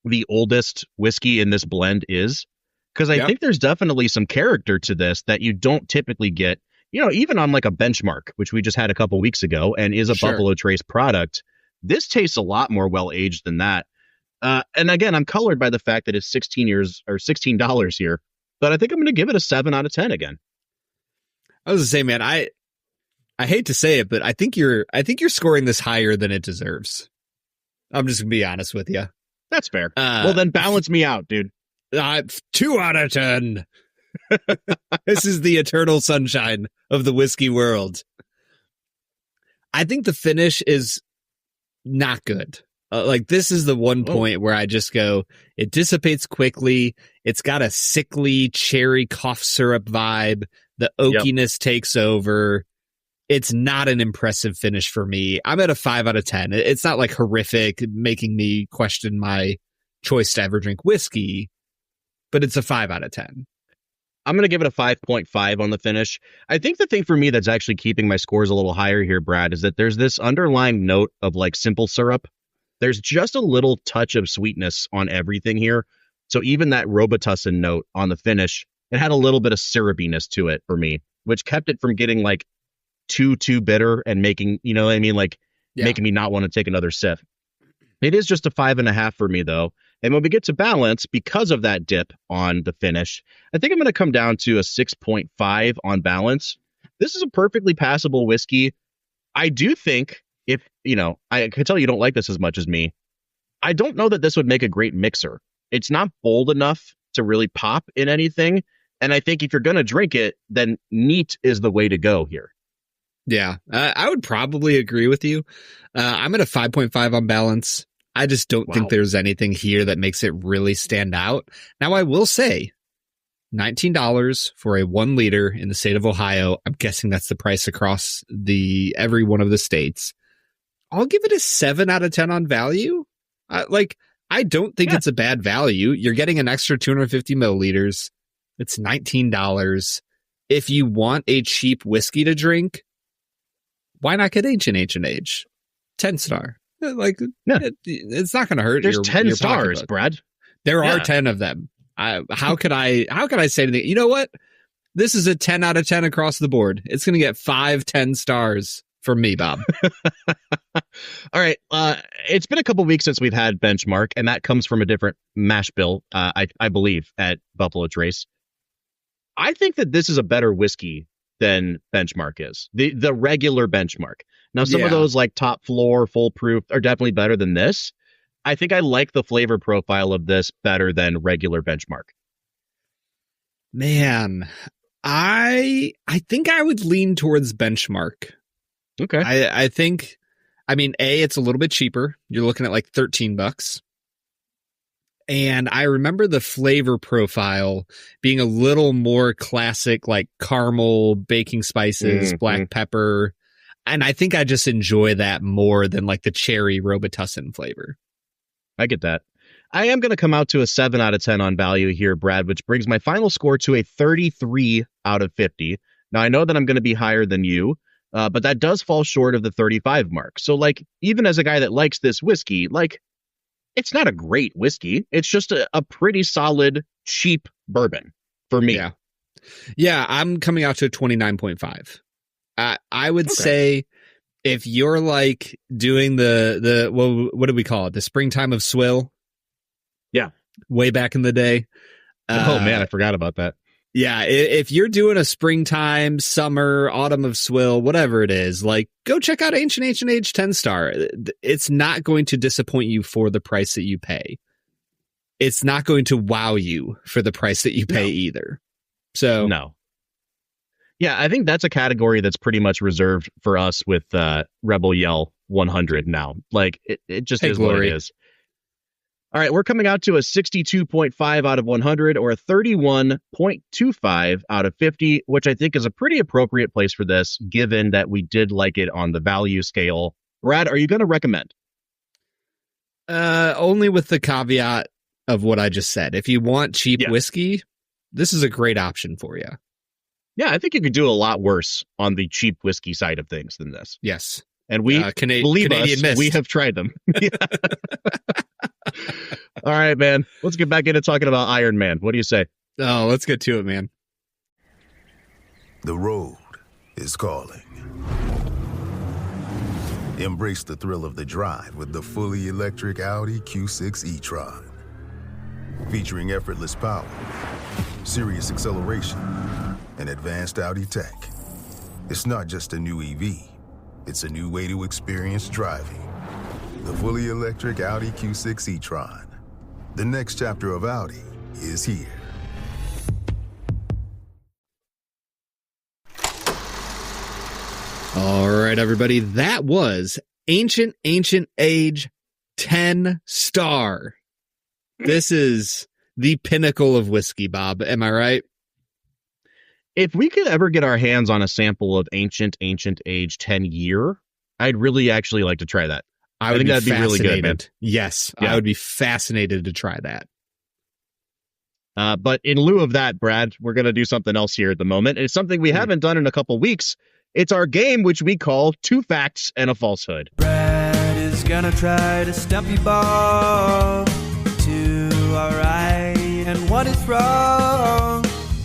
the oldest whiskey in this blend is, because I think there's definitely some character to this that you don't typically get, even on like a benchmark, which we just had a couple weeks ago and is a Buffalo Trace product. This tastes a lot more well-aged than that. And again, I'm colored by the fact that it's $16 here, but I think I'm going to give it a 7 out of 10 again. I was going to say, man, I hate to say it, but I think you're scoring this higher than it deserves. I'm just going to be honest with you. That's fair. Well, then balance me out, dude. 2 out of 10. This is the eternal sunshine of the whiskey world. I think the finish is not good. Like, this is the one point where I just go, it dissipates quickly. It's got a sickly cherry cough syrup vibe. The oakiness takes over. It's not an impressive finish for me. I'm at a 5 out of 10. It's not like horrific, making me question my choice to ever drink whiskey, but it's a 5 out of 10. I'm going to give it a 5.5 on the finish. I think the thing for me that's actually keeping my scores a little higher here, Brad, is that there's this underlying note of like simple syrup. There's just a little touch of sweetness on everything here. So even that Robitussin note on the finish, it had a little bit of syrupiness to it for me, which kept it from getting like too bitter and making, you know what I mean? Like making me not want to take another sip. It is just a 5.5 for me though. And when we get to balance, because of that dip on the finish, I think I'm going to come down to a 6.5 on balance. This is a perfectly passable whiskey. I do think if, you know, I can tell you don't like this as much as me. I don't know that this would make a great mixer. It's not bold enough to really pop in anything. And I think if you're going to drink it, then neat is the way to go here. Yeah, I would probably agree with you. I'm at a 5.5 on balance. I just don't think there's anything here that makes it really stand out. Now, I will say $19 for a 1 liter in the state of Ohio. I'm guessing that's the price across every one of the states. I'll give it a 7 out of 10 on value. I don't think it's a bad value. You're getting an extra 250 milliliters. It's $19. If you want a cheap whiskey to drink, why not get H&H? 10 star. It's not going to hurt. There's 10 stars, Brad. There are 10 of them. How could I say anything? You know what? This is a 10 out of 10 across the board. It's going to get 10 stars from me, Bob. All right. It's been a couple weeks since we've had Benchmark, and that comes from a different mash bill, I believe, at Buffalo Trace. I think that this is a better whiskey than Benchmark is. The regular Benchmark. Now, some of those like top floor, full proof are definitely better than this. I think I like the flavor profile of this better than regular Benchmark. Man, I think I would lean towards Benchmark. Okay. I think, it's a little bit cheaper. You're looking at like $13. And I remember the flavor profile being a little more classic, like caramel, baking spices, black pepper. And I think I just enjoy that more than like the cherry Robitussin flavor. I get that. I am going to come out to a 7 out of 10 on value here, Brad, which brings my final score to a 33 out of 50. Now, I know that I'm going to be higher than you, but that does fall short of the 35 mark. So, like, even as a guy that likes this whiskey, like, it's not a great whiskey. It's just a pretty solid, cheap bourbon for me. Yeah, I'm coming out to a 29.5. I would say if you're like doing the what do we call it? The springtime of swill. Yeah. Way back in the day. Oh man, I forgot about that. Yeah. If you're doing a springtime, summer, autumn of swill, whatever it is, like go check out Ancient H&H 10 star. It's not going to disappoint you for the price that you pay. It's not going to wow you for the price that you pay either. So no. Yeah, I think that's a category that's pretty much reserved for us with Rebel Yell 100 now. Like, it just is what it is. All right, we're coming out to a 62.5 out of 100 or a 31.25 out of 50, which I think is a pretty appropriate place for this, given that we did like it on the value scale. Brad, are you going to recommend? Only with the caveat of what I just said. If you want cheap whiskey, this is a great option for you. Yeah, I think you could do a lot worse on the cheap whiskey side of things than this. Yes. And we, believe Canadian us, Mist. we have tried them. All right, man. Let's get back into talking about Iron Man. What do you say? Oh, let's get to it, man. The road is calling. Embrace the thrill of the drive with the fully electric Audi Q6 e-tron. Featuring effortless power, serious acceleration, and advanced Audi tech. It's not just a new EV, it's a new way to experience driving. The fully electric Audi Q6 e-tron. The next chapter of Audi is here. All right, everybody, that was Ancient Age 10-star. This is the pinnacle of whiskey, Bob. Am I right? If we could ever get our hands on a sample of Ancient Age 10-year, I'd really actually like to try that. I think that'd be really good, man. Yes, yeah. I would be fascinated to try that. But in lieu of that, Brad, we're going to do something else here at the moment. It's something we haven't done in a couple weeks. It's our game, which we call Two Facts and a Falsehood. Brad is gonna try to stump you, Bob. Two are right and one is wrong.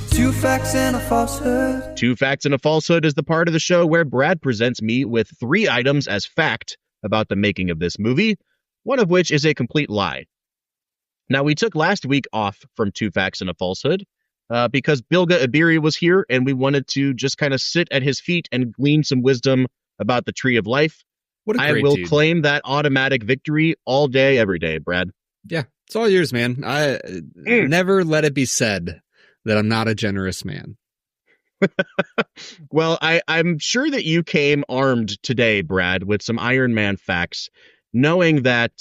Two facts and a falsehood. Two Facts and a Falsehood is the part of the show where Brad presents me with 3 items as fact about the making of this movie, one of which is a complete lie. Now, we took last week off from Two Facts and a Falsehood because Bilga Ibiri was here, and we wanted to just kind of sit at his feet and glean some wisdom about the Tree of Life. What a great I will dude. claim that automatic victory all day, every day, Brad. Yeah, it's all yours, man. I never let it be said that I'm not a generous man. Well, I'm sure that you came armed today, Brad, with some Iron Man facts, knowing that,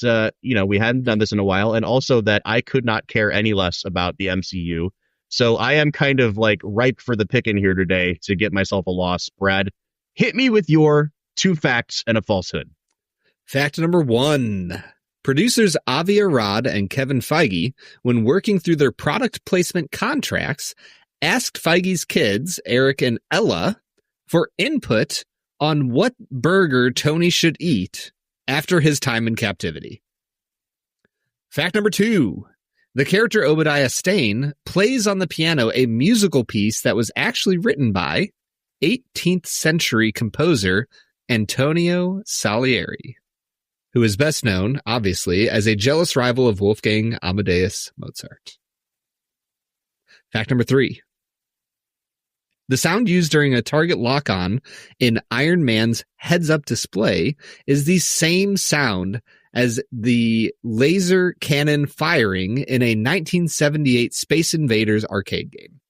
we hadn't done this in a while, and also that I could not care any less about the MCU. So I am kind of like ripe for the picking here today to get myself a loss. Brad, hit me with your 2 facts and a falsehood. Fact number 1. Producers Avi Arad and Kevin Feige, when working through their product placement contracts, asked Feige's kids, Eric and Ella, for input on what burger Tony should eat after his time in captivity. Fact number 2. The character Obadiah Stane plays on the piano a musical piece that was actually written by 18th century composer Antonio Salieri, who is best known, obviously, as a jealous rival of Wolfgang Amadeus Mozart. Fact number 3. The sound used during a target lock-on in Iron Man's heads-up display is the same sound as the laser cannon firing in a 1978 Space Invaders arcade game.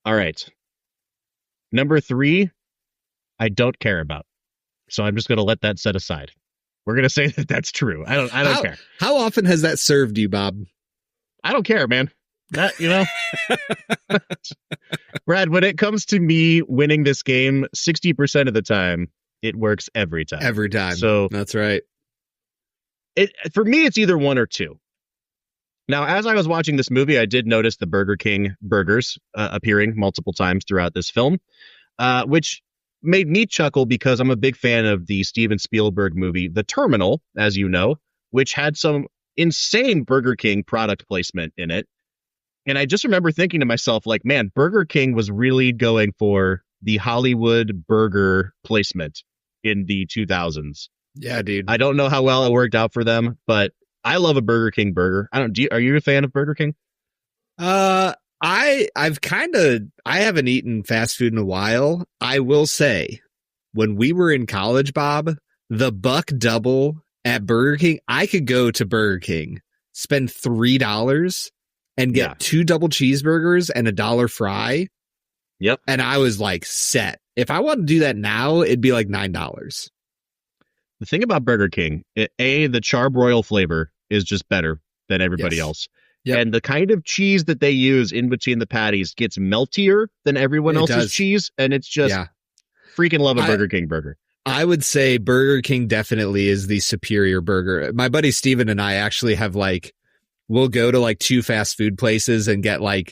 All right. Number 3, I don't care about. So I'm just going to let that set aside. We're going to say that that's true. I don't care. How often has that served you, Bob? I don't care, man. That, Brad, when it comes to me winning this game, 60% of the time, it works every time. Every time. So that's right. For me, it's either 1 or 2. Now, as I was watching this movie, I did notice the Burger King burgers appearing multiple times throughout this film, which made me chuckle because I'm a big fan of the Steven Spielberg movie, The Terminal, as you know, which had some insane Burger King product placement in it. And I just remember thinking to myself, like, man, Burger King was really going for the Hollywood burger placement in the 2000s. Yeah, dude. I don't know how well it worked out for them, but I love a Burger King burger. Are you a fan of Burger King? I haven't eaten fast food in a while. I will say, when we were in college, Bob, the buck double at Burger King, I could go to Burger King, spend $3 and get 2 double cheeseburgers and $1 fry. Yep. And I was like set. If I want to do that now, it'd be like $9. The thing about Burger King, the charbroil flavor is just better than everybody else. Yep. And the kind of cheese that they use in between the patties gets meltier than everyone else's cheese. And it's just freaking love a Burger King burger. I would say Burger King definitely is the superior burger. My buddy Steven and I actually have we'll go to 2 fast food places and get a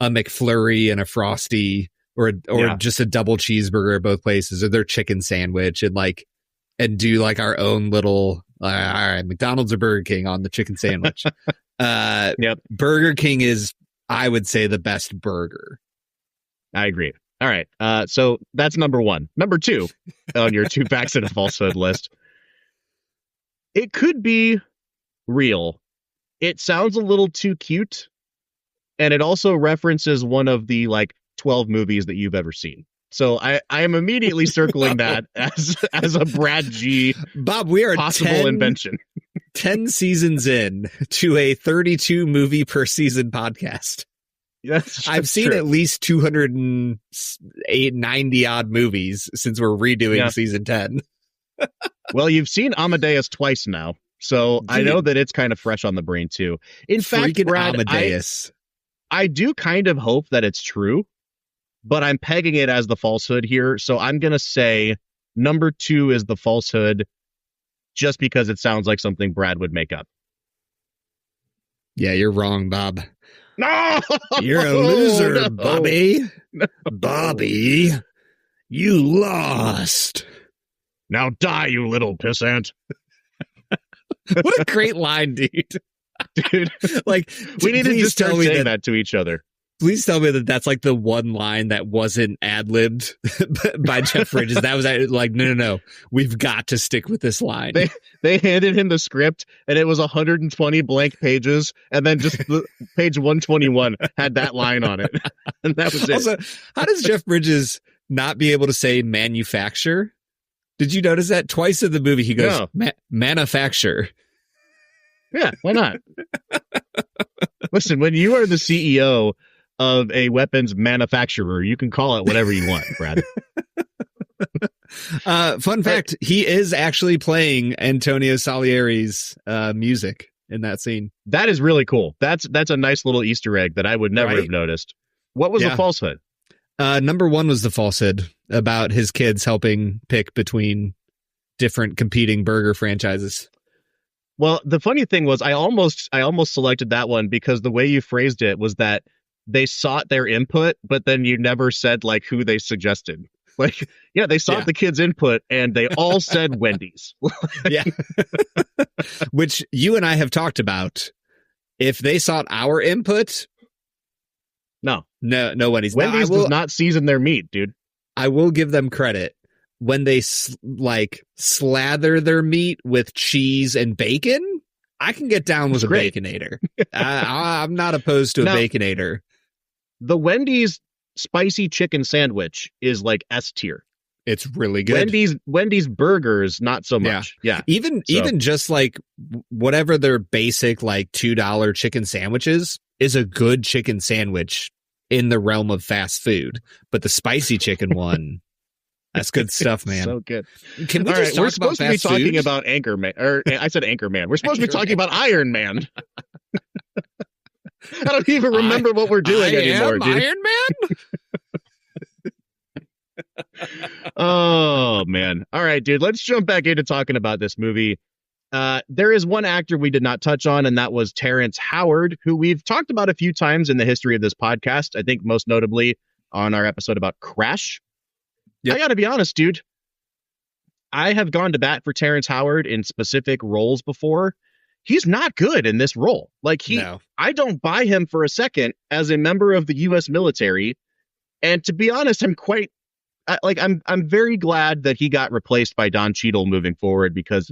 McFlurry and a Frosty or just a double cheeseburger at both places, or their chicken sandwich, and do our own little, all right, McDonald's or Burger King on the chicken sandwich. Yep. Burger King is, I would say, the best burger. I agree. All right. So that's number one. Number two on your two facts and a falsehood list. It could be real. It sounds a little too cute. And it also references one of the 12 movies that you've ever seen. So I am immediately circling that as a Brad G. Bob, we are possible invention. 10 seasons in to a 32 movie per season podcast. I've seen at least 290 odd movies since we're redoing season 10. Well, you've seen Amadeus twice now, so I know that it's kind of fresh on the brain too. In fact, Brad, Amadeus. I do kind of hope that it's true, but I'm pegging it as the falsehood here. So I'm going to say number 2 is the falsehood just because it sounds like something Brad would make up. Yeah, you're wrong, Bob. No! You're a loser, Bobby. No. Bobby, you lost. Now die, you little pissant. What a great line, dude. Dude, we need to just start saying that to each other. Please tell me that that's the one line that wasn't ad-libbed by Jeff Bridges. That was no. We've got to stick with this line. They handed him the script, and it was 120 blank pages, and then just page 121 had that line on it, and that was it. Also, how does Jeff Bridges not be able to say manufacture? Did you notice that? Twice in the movie he goes, manufacture. Yeah, why not? Listen, when you are the CEO of a weapons manufacturer, you can call it whatever you want, Brad. Fun fact, he is actually playing Antonio Salieri's music in that scene. That is really cool. That's a nice little Easter egg that I would never have noticed. What was the falsehood? Number 1 was the falsehood about his kids helping pick between different competing burger franchises. Well, the funny thing was I almost selected that one because the way you phrased it was that they sought their input, but then you never said who they suggested. They sought the kids' input and they all said Wendy's. Yeah. Which you and I have talked about. If they sought our input, no Wendy's. Wendy's does not season their meat, dude. I will give them credit. When they slather their meat with cheese and bacon, I can get down with a Baconator. I'm not opposed to a Baconator. The Wendy's spicy chicken sandwich is S tier. It's really good. Wendy's burgers, not so much. Yeah. Even just whatever their basic $2 chicken sandwiches is a good chicken sandwich in the realm of fast food. But the spicy chicken one, that's good stuff, man. So good. Can we just talk we're supposed about to be talking about Anchorman, or I said Anchorman. We're supposed to be talking about Iron Man. I don't even remember what we're doing anymore, dude. Iron Man? Oh, man. All right, dude. Let's jump back into talking about this movie. There is one actor we did not touch on, and that was Terrence Howard, who we've talked about a few times in the history of this podcast. I think most notably on our episode about Crash. Yep. I got to be honest, dude. I have gone to bat for Terrence Howard in specific roles before. He's not good in this role. I don't buy him for a second as a member of the U.S. military. And to be honest, I'm very glad that he got replaced by Don Cheadle moving forward because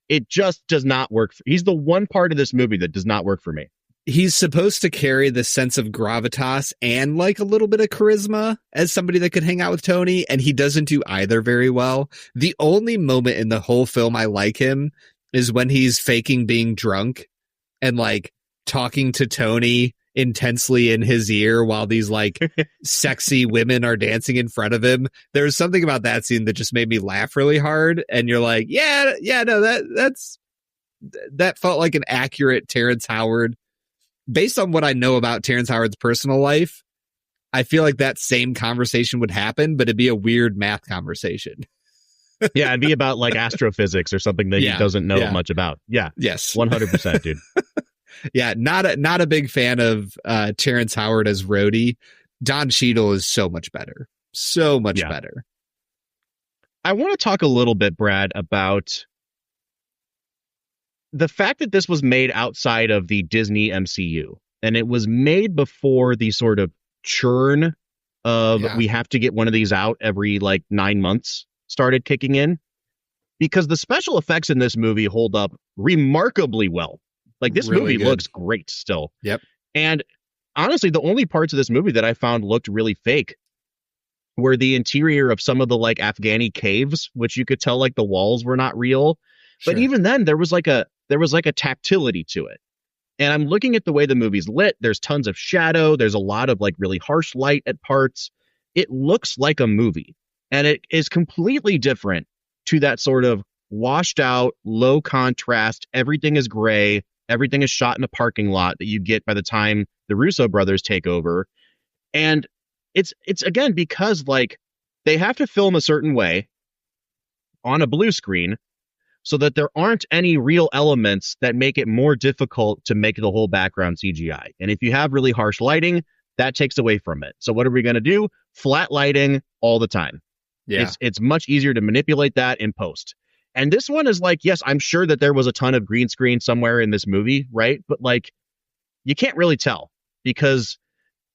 it just does not work. He's the one part of this movie that does not work for me. He's supposed to carry the sense of gravitas and a little bit of charisma as somebody that could hang out with Tony, and he doesn't do either very well. The only moment in the whole film I like him is when he's faking being drunk and talking to Tony intensely in his ear while these sexy women are dancing in front of him. There's something about that scene that just made me laugh really hard. And you're that felt like an accurate Terrence Howard. Based on what I know about Terrence Howard's personal life, I feel like that same conversation would happen, but it'd be a weird math conversation. Yeah, it'd be about astrophysics or something that he doesn't know much about. Yeah. Yes. 100%, dude. Yeah, not a big fan of Terrence Howard as Rhodey. Don Cheadle is so much better. So much better. I want to talk a little bit, Brad, about the fact that this was made outside of the Disney MCU, and it was made before the sort of churn of we have to get one of these out every like 9 months started kicking in, because the special effects in this movie hold up remarkably well. Like, this really movie good. looks great still. Yep. And honestly, the only parts of this movie that I found looked really fake were the interior of some of the like Afghani caves, which you could tell like the walls were not real. But even then, there was like a tactility to it. And I'm looking at the way the movie's lit. There's tons of shadow. There's a lot of like really harsh light at parts. It looks like a movie, and it is completely different to that sort of washed out, low contrast. Everything is gray. Everything is shot in a parking lot that you get by the time the Russo brothers take over. And it's again, because like they have to film a certain way on a blue screen so that there aren't any real elements that make it more difficult to make the whole background CGI. And if you have really harsh lighting, that takes away from it. So what are we going to do? Flat lighting all the time. Yeah. It's much easier to manipulate that in post. And this one is like, yes, I'm sure that there was a ton of green screen somewhere in this movie, right? But like, you can't really tell, because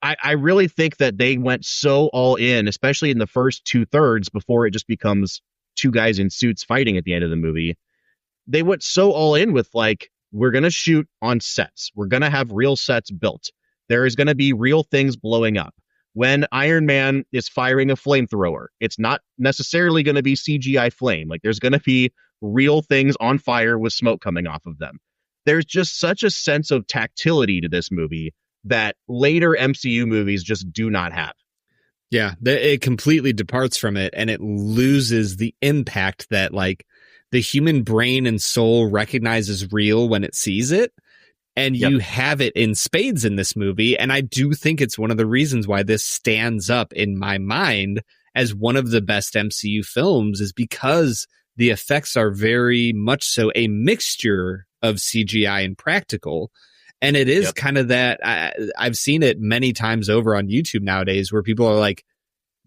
I really think that they went so all in, especially in the first 2/3 before it just becomes two guys in suits fighting at the end of the movie. They went so all in with like, we're going to shoot on sets. We're going to have real sets built. There is going to be real things blowing up. When Iron Man is firing a flamethrower, it's not necessarily going to be CGI flame. Like, there's going to be real things on fire with smoke coming off of them. There's just such a sense of tactility to this movie that later MCU movies just do not have. Yeah, it completely departs from it, and it loses the impact that like the human brain and soul recognizes real when it sees it. And you have it in spades in this movie. And I do think it's one of the reasons why this stands up in my mind as one of the best MCU films, is because the effects are very much so a mixture of CGI and practical. And it is kind of that I've seen it many times over on YouTube nowadays where people are like,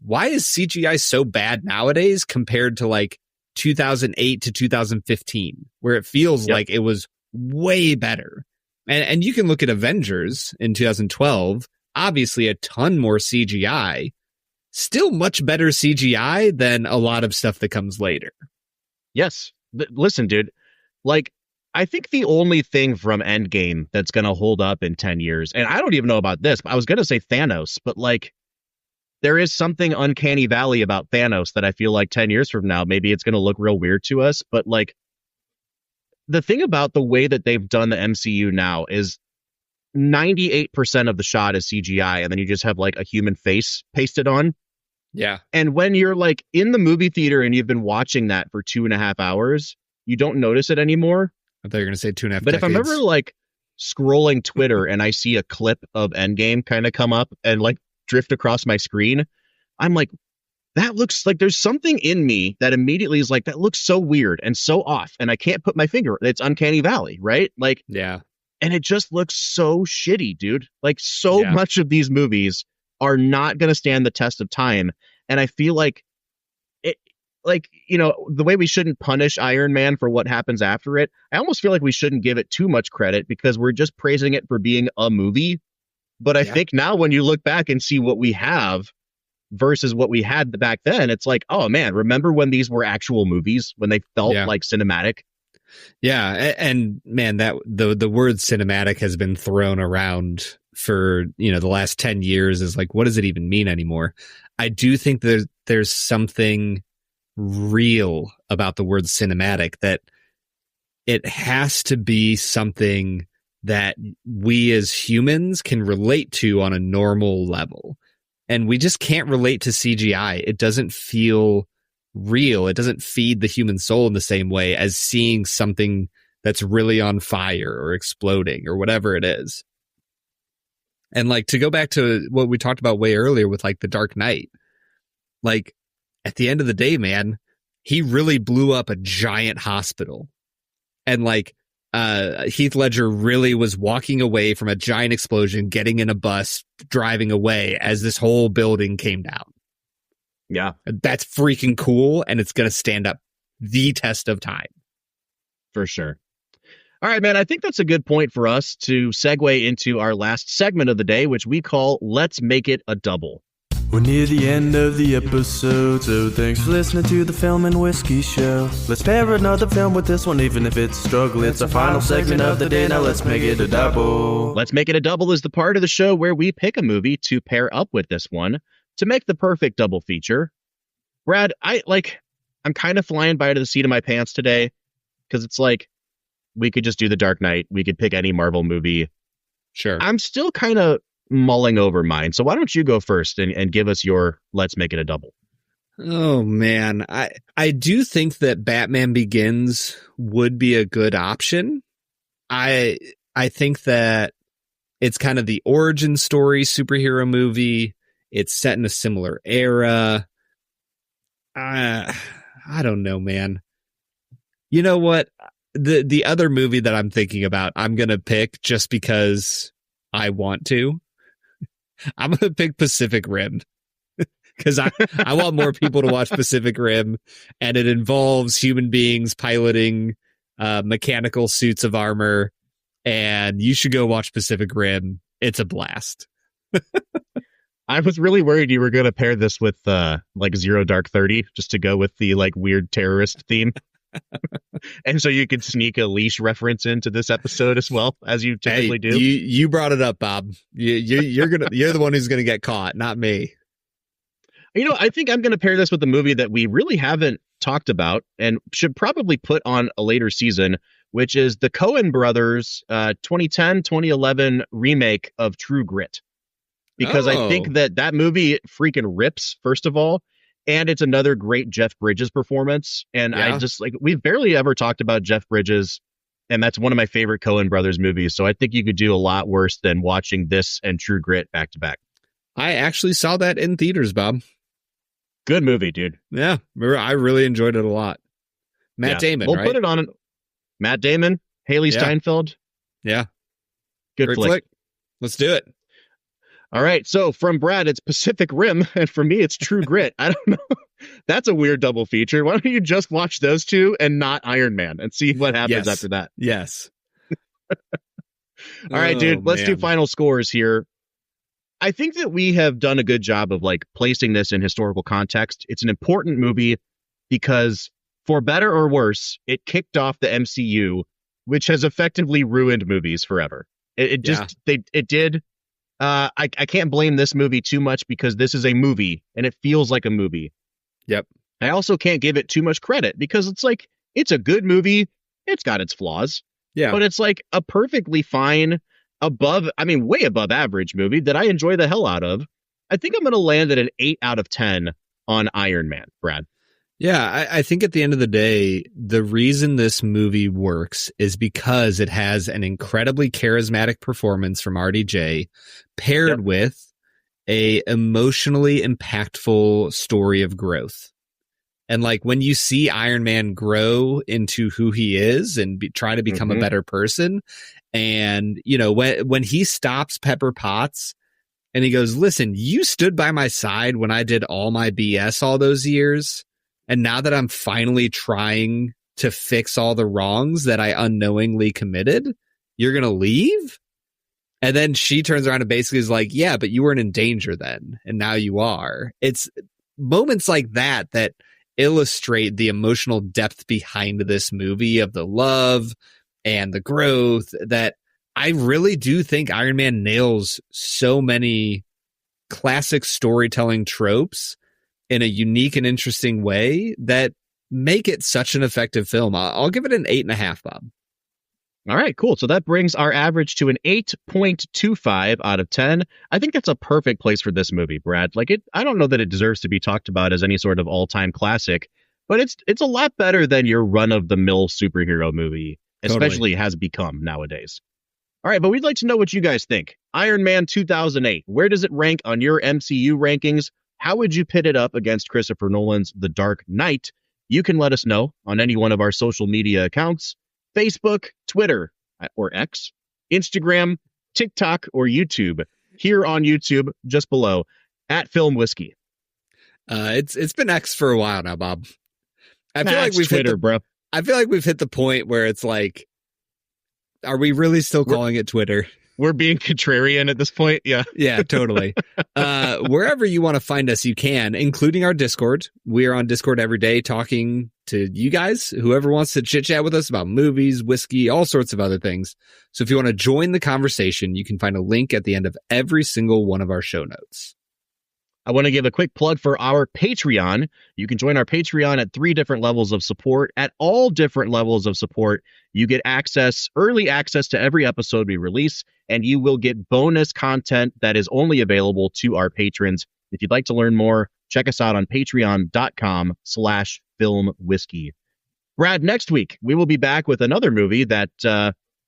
why is CGI so bad nowadays compared to like 2008 to 2015, where it feels like it was way better? And you can look at Avengers in 2012, obviously a ton more CGI, still much better CGI than a lot of stuff that comes later. Yes. Listen, dude, like, I think the only thing from Endgame that's going to hold up in 10 years, and I don't even know about this, but I was going to say Thanos, but like, there is something uncanny valley about Thanos that I feel like 10 years from now, maybe it's going to look real weird to us, but like, the thing about the way that they've done the MCU now is 98% of the shot is CGI, and then you just have like a human face pasted on. Yeah. And when you're like in the movie theater and you've been watching that for 2.5 hours, you don't notice it anymore. I thought you were going to say 2.5 But decades. if I'm ever like scrolling Twitter and I see a clip of Endgame kind of come up and like drift across my screen, I'm like, that looks like there's something in me that immediately is like, that looks so weird and so off. And I can't put my finger. It's uncanny valley, right? Like, yeah. And it just looks so shitty, dude. Like, so much of these movies are not going to stand the test of time. And I feel like it, like, you know, the way we shouldn't punish Iron Man for what happens after it, I almost feel like we shouldn't give it too much credit because we're just praising it for being a movie. But I think now when you look back and see what we have versus what we had back then, it's like, oh man, remember when these were actual movies, when they felt like cinematic? Yeah, and man, that the word cinematic has been thrown around for, you know, the last 10 years. Is like, what does it even mean anymore? I do think there's something real about the word cinematic, that it has to be something that we as humans can relate to on a normal level. And we just can't relate to CGI. It doesn't feel real. It doesn't feed the human soul in the same way as seeing something that's really on fire or exploding or whatever it is. And like, to go back to what we talked about way earlier with like the Dark Knight, like at the end of the day, man, he really blew up a giant hospital. And like, Heath Ledger really was walking away from a giant explosion, getting in a bus, driving away as this whole building came down. Yeah. That's freaking cool, and it's going to stand up the test of time. For sure. All right, man, I think that's a good point for us to segue into our last segment of the day, which we call Let's Make It a Double. We're near the end of the episode, so thanks for listening to the Film and Whiskey Show. Let's pair another film with this one, even if it's a struggle. It's our final segment of the day, now let's make it a double. Let's Make It a Double is the part of the show where we pick a movie to pair up with this one to make the perfect double feature. Brad, I'm kind of flying by to the seat of my pants today because it's like we could just do The Dark Knight. We could pick any Marvel movie. Sure. I'm still kind of mulling over mine. So why don't you go first and give us your Let's Make It a Double? Oh, man. I do think that Batman Begins would be a good option. I think that it's kind of the origin story superhero movie. It's set in a similar era. I don't know, man. You know what? The other movie that I'm thinking about, I'm going to pick just because I want to. I'm going to pick Pacific Rim because I want more people to watch Pacific Rim, and it involves human beings piloting mechanical suits of armor, and you should go watch Pacific Rim. It's a blast. I was really worried you were going to pair this with Zero Dark 30 just to go with the weird terrorist theme. And so you could sneak a leash reference into this episode as well, as you typically do. You brought it up, Bob. You're the one who's gonna get caught, not me. I think I'm gonna pair this with a movie that we really haven't talked about and should probably put on a later season, which is the Coen brothers 2010-2011 remake of True Grit. Because I think that movie freaking rips, first of all. And it's another great Jeff Bridges performance. And I just we've barely ever talked about Jeff Bridges. And that's one of my favorite Coen brothers movies. So I think you could do a lot worse than watching this and True Grit back to back. I actually saw that in theaters, Bob. Good movie, dude. Yeah, I really enjoyed it a lot. Matt Damon, we'll right? Put it on. Matt Damon, Haley Steinfeld. Yeah. Good flick. Let's do it. All right, so from Brad, it's Pacific Rim, and for me, it's True Grit. I don't know. That's a weird double feature. Why don't you just watch those two and not Iron Man and see what happens after that? Yes. All right, dude, let's do final scores here. I think that we have done a good job of placing this in historical context. It's an important movie because, for better or worse, it kicked off the MCU, which has effectively ruined movies forever. It did. I can't blame this movie too much because this is a movie and it feels like a movie. Yep. I also can't give it too much credit because it's a good movie. It's got its flaws. Yeah. But it's a perfectly fine, way above average movie that I enjoy the hell out of. I think I'm going to land at an 8 out of 10 on Iron Man, Brad. Yeah, I think at the end of the day, the reason this movie works is because it has an incredibly charismatic performance from RDJ paired with a emotionally impactful story of growth. And when you see Iron Man grow into who he is and try to become a better person, and when he stops Pepper Potts and he goes, "Listen, you stood by my side when I did all my BS all those years. And now that I'm finally trying to fix all the wrongs that I unknowingly committed, you're going to leave?" And then she turns around and basically is like, "Yeah, but you weren't in danger then. And now you are." It's moments like that illustrate the emotional depth behind this movie of the love and the growth that I really do think Iron Man nails so many classic storytelling tropes in a unique and interesting way that make it such an effective film. I'll give it an 8.5, Bob. All right, cool. So that brings our average to an 8.25 out of 10. I think that's a perfect place for this movie, Brad. I don't know that it deserves to be talked about as any sort of all-time classic, but it's a lot better than your run-of-the-mill superhero movie, especially has become nowadays. All right, but we'd like to know what you guys think. Iron Man 2008, where does it rank on your MCU rankings? How would you pit it up against Christopher Nolan's The Dark Knight? You can let us know on any one of our social media accounts: Facebook, Twitter, or X, Instagram, TikTok, or YouTube. Here on YouTube, just below, at Film Whiskey. It's been X for a while now, Bob. I feel like we've Twitter, bro. I feel like we've hit the point where it's are we really still calling it Twitter? We're being contrarian at this point. Yeah. Yeah, totally. Wherever you want to find us, you can, including our Discord. We are on Discord every day talking to you guys, whoever wants to chit chat with us about movies, whiskey, all sorts of other things. So if you want to join the conversation, you can find a link at the end of every single one of our show notes. I want to give a quick plug for our Patreon. You can join our Patreon at 3 different levels of support. At all different levels of support, you get early access to every episode we release, and you will get bonus content that is only available to our patrons. If you'd like to learn more, check us out on patreon.com/filmwhiskey. Brad, next week, we will be back with another movie that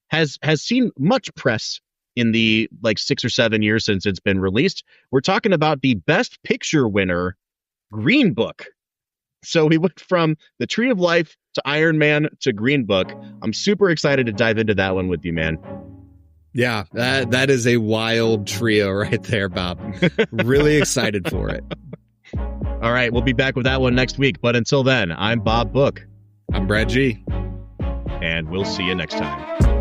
has seen much press in the 6 or 7 years since it's been released. We're talking about the Best Picture winner, Green Book. So we went from The Tree of Life to Iron Man to Green Book. I'm super excited to dive into that one with you, man. Yeah, that is a wild trio right there, Bob. Really excited for it. All right, we'll be back with that one next week. But until then, I'm Bob Book. I'm Brad G. And we'll see you next time.